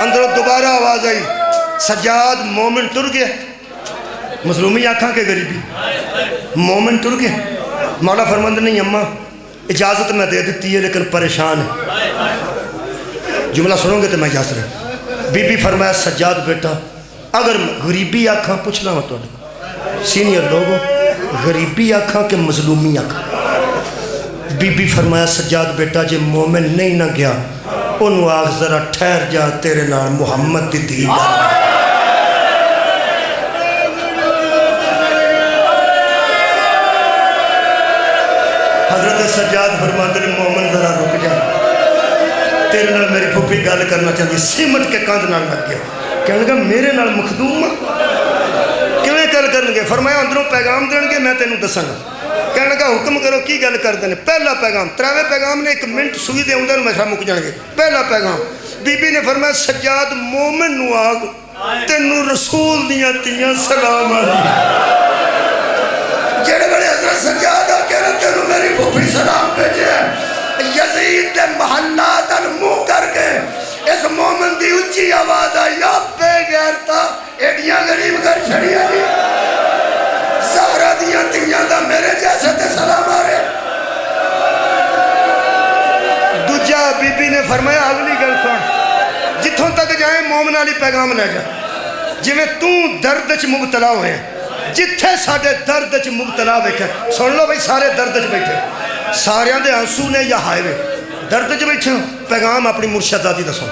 اندروں دوبارہ آواز آئی سجاد مومن ٹر گیا مظلومی آنکھاں کے غریبی مومن ٹر گیا مولا فرماندے نہیں اماں اجازت میں دے دیتی ہے لیکن پریشان ہے جملہ سنو گے تو میں اجازت رہا بی بی فرمایا سجاد بیٹا اگر غریبی آنکھاں پوچھنا ہو تو سینئر لوگوں غریبی آنکھاں کہ مظلومی آنکھاں بی بی فرمایا سجاد بیٹا جے مومن نہیں نہ گیا انہوں آگ ذرا ٹھہر جا تیرے نال محمد دی دی حضرت سجاد فرماتے ہیں مومن ذرا رک جا تیرے نال میری پھوپھی گل کرنا چاہتی سمٹ کے کاندھ نال لگ گیا کہنے لگا میرے نال مخدوم کیویں گل کرنگے فرمایا اندروں پیغام دیں گے میں تینوں دساں کہنے لگا حکم کرو کی گل کر دینے پہلا پیغام تراوے پیغام نے ایک منٹ سوئی دے اندر میں مک جان گے پہلا پیغام بی بی نے فرمایا سجاد مومن نو آگ تینوں رسول دیاں تیاں سلام آلی جڑے بڑے حضرت سجاد آ کہہ رہے تینوں میری پھوپھی سلام بھیجے یزید دے محلات منہ کر کے اس مومن دی اچھی آواز آئی یا بے غیرتا ایڈیاں غریب کر چھڑیا جی زہرہ دیاں تیاں دا میرے جیسے تے سلام آ رہے دوجہ بی بی نے فرمایا اگلی گل سن جتھوں تک جائیں مومن علی پیغام لے جا جی میں درد چ مبتلا ہوئے ہیں جتھے ساڑھے درد چ مبتلا بیٹھے سن لو بھئی سارے درد چ بیٹھے ساریاں دے آنسو نے یا ہائے وے درد چ بیٹھے پیغام اپنی مرشدہ دی دسوں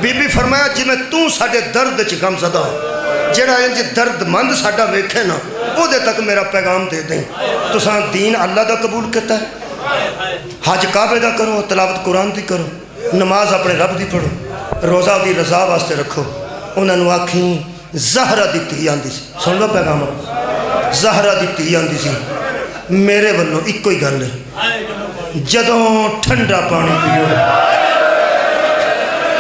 بی بی فرمایا جی میں ساڑھے درد چ غم زدہ ہوں جڑا انج درد مند ساڑھا ویکھے نا وہ دے تک میرا پیغام دے دیں تو ساں دین اللہ دا قبول کرتا ہے حج کعبے دا کرو تلاوت قرآن دی کرو نماز اپنے رب دی پڑھو روزہ دی رضا واسطے رکھو انہوں نے آکھیں زہرہ دی تی آندی سی سن لو پیغام زہرہ دی تی آندی سی میرے ونوں ایک کوئی گل ہے جدوں ٹھنڈا پانی پیو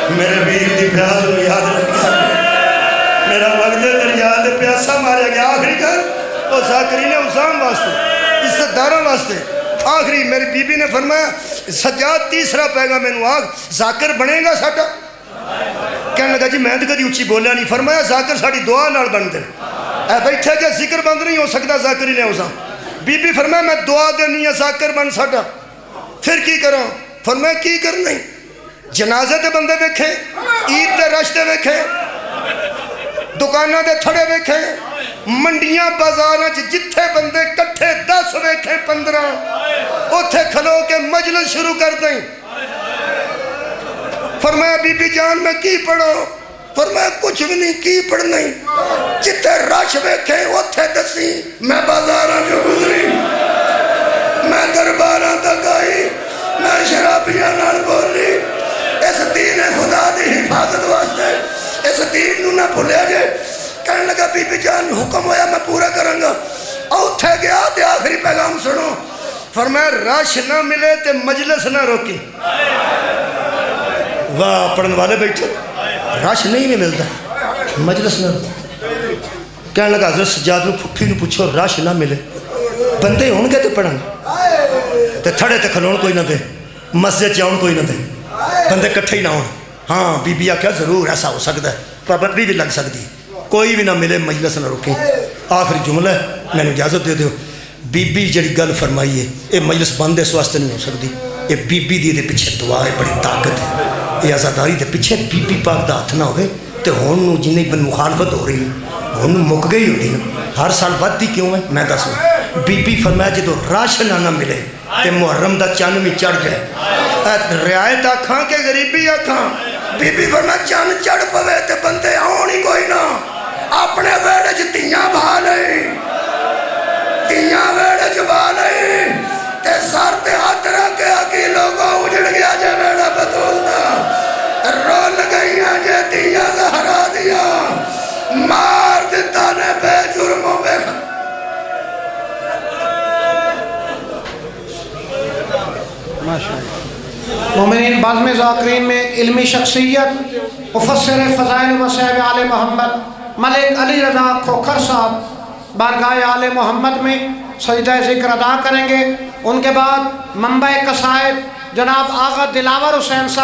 میرے ویر دی پیاس نو یاد رکھیا میرا وقت دریا دے پیاسا ماریا گیا آخری کر وہ زاکری نے حسام واسطے عزت داروں واسطے آخری میری بی بی نے فرمایا سجاد تیسرا پیغام میں نو آگ زاکر بنے گا ساٹا کہنے لگا جی میں تو کدی اچھی بولیا نہیں فرمایا زاکر ساڑی دعا نال بن دے اے بیٹھے کہ ذکر بند نہیں ہو سکتا زاکری نے حسام بی بی فرمایا میں دعا دینی ہے زاکر بن ساٹا پھر کی کروں فرمایا کی کرنا جنازے دے بندے بیکھیں عید دے رشتے بیکھیں دکانہ دے تھڑے بیکھیں منڈیاں بازاراں جتھے بندے کٹھے 10 بیکھیں 15 اتھے کھلو کے مجلس شروع کر دیں فرمایا بی بی جان میں کی پڑھو فرمایا کچھ بھی نہیں کی پڑھنا جتھے رش بیکھیں اتھے دسی میں بازاراں جو گزری میں درباراں تک آئی میں شرابیاں نال بولی اس دین خدا دی حفاظت واسطے اس دین نو نہ بھولیا جے کہنے لگا بی بی جان حکم ہویا میں پورا کروں گا اوتھے گیا تے آخری پیغام سنو فرمایا رش نہ ملے تے مجلس نہ روکی واہ پڑھن والے بیٹھے رش نہیں ملتا مجلس نہ کہنے لگا حضرت سجاد نو پھپھی نو پوچھو رش نہ ملے بندے ہون گے تے پڑھن تے تھڑے تے کھلون کوئی نہ دے مسجد جاؤن کوئی نہ دے بندے کٹھے ہی نہ ہون ہاں بی بی آکھیا ضرور ایسا ہو سکتا ہے پابندی بھی لگ سکتی کوئی بھی نہ ملے مجلس نہ روکیں آخری جملہ ہے میں نے اجازت دے دیو بی بی جڑی گل فرمائی ہے یہ مجلس بند اس واسطے نہیں ہو سکتی یہ بی بی دی دے پیچھے دعا ہے بڑی طاقت ہے یہ آزاداری دے پیچھے بی بی پاک دا ہاتھ نہ ہوئے تو ہون نو جنہیں بن مخالفت ہو رہی ہے ہون نو مک گئی ہوتی نا ہر سال ودی کیوں ہے میں دسوں بی بی فرمایا جدو راشن نہ ملے تے محرم دا چن بھی چڑھ جائے رعایت آکھاں کے غریبی آکھاں بی بی فرمایا چن چڑھ پوے تے بندے آن ہی کوئی نہ اپنے ویڑے چ تیاں بھا لیں تیاں ویڑے چ بھا لیں تے سر تے ہاتھ رکھ کے آکی لوگوں اجڑ گیا جے ویڑا بطولنا رول گئیاں جے تیاں زہرا دیا مار دیتا نے بے جرموں بے مومنین بازم ذاکرین میں ایک علمی شخصیت مفسر فضائل مصائب آل محمد ملک علی رضا کھوکھر صاحب بارگاہ آل محمد میں سجدہ ذکر ادا کریں گے ان کے بعد منبع قصائد جناب آغا دلاور حسین صاحب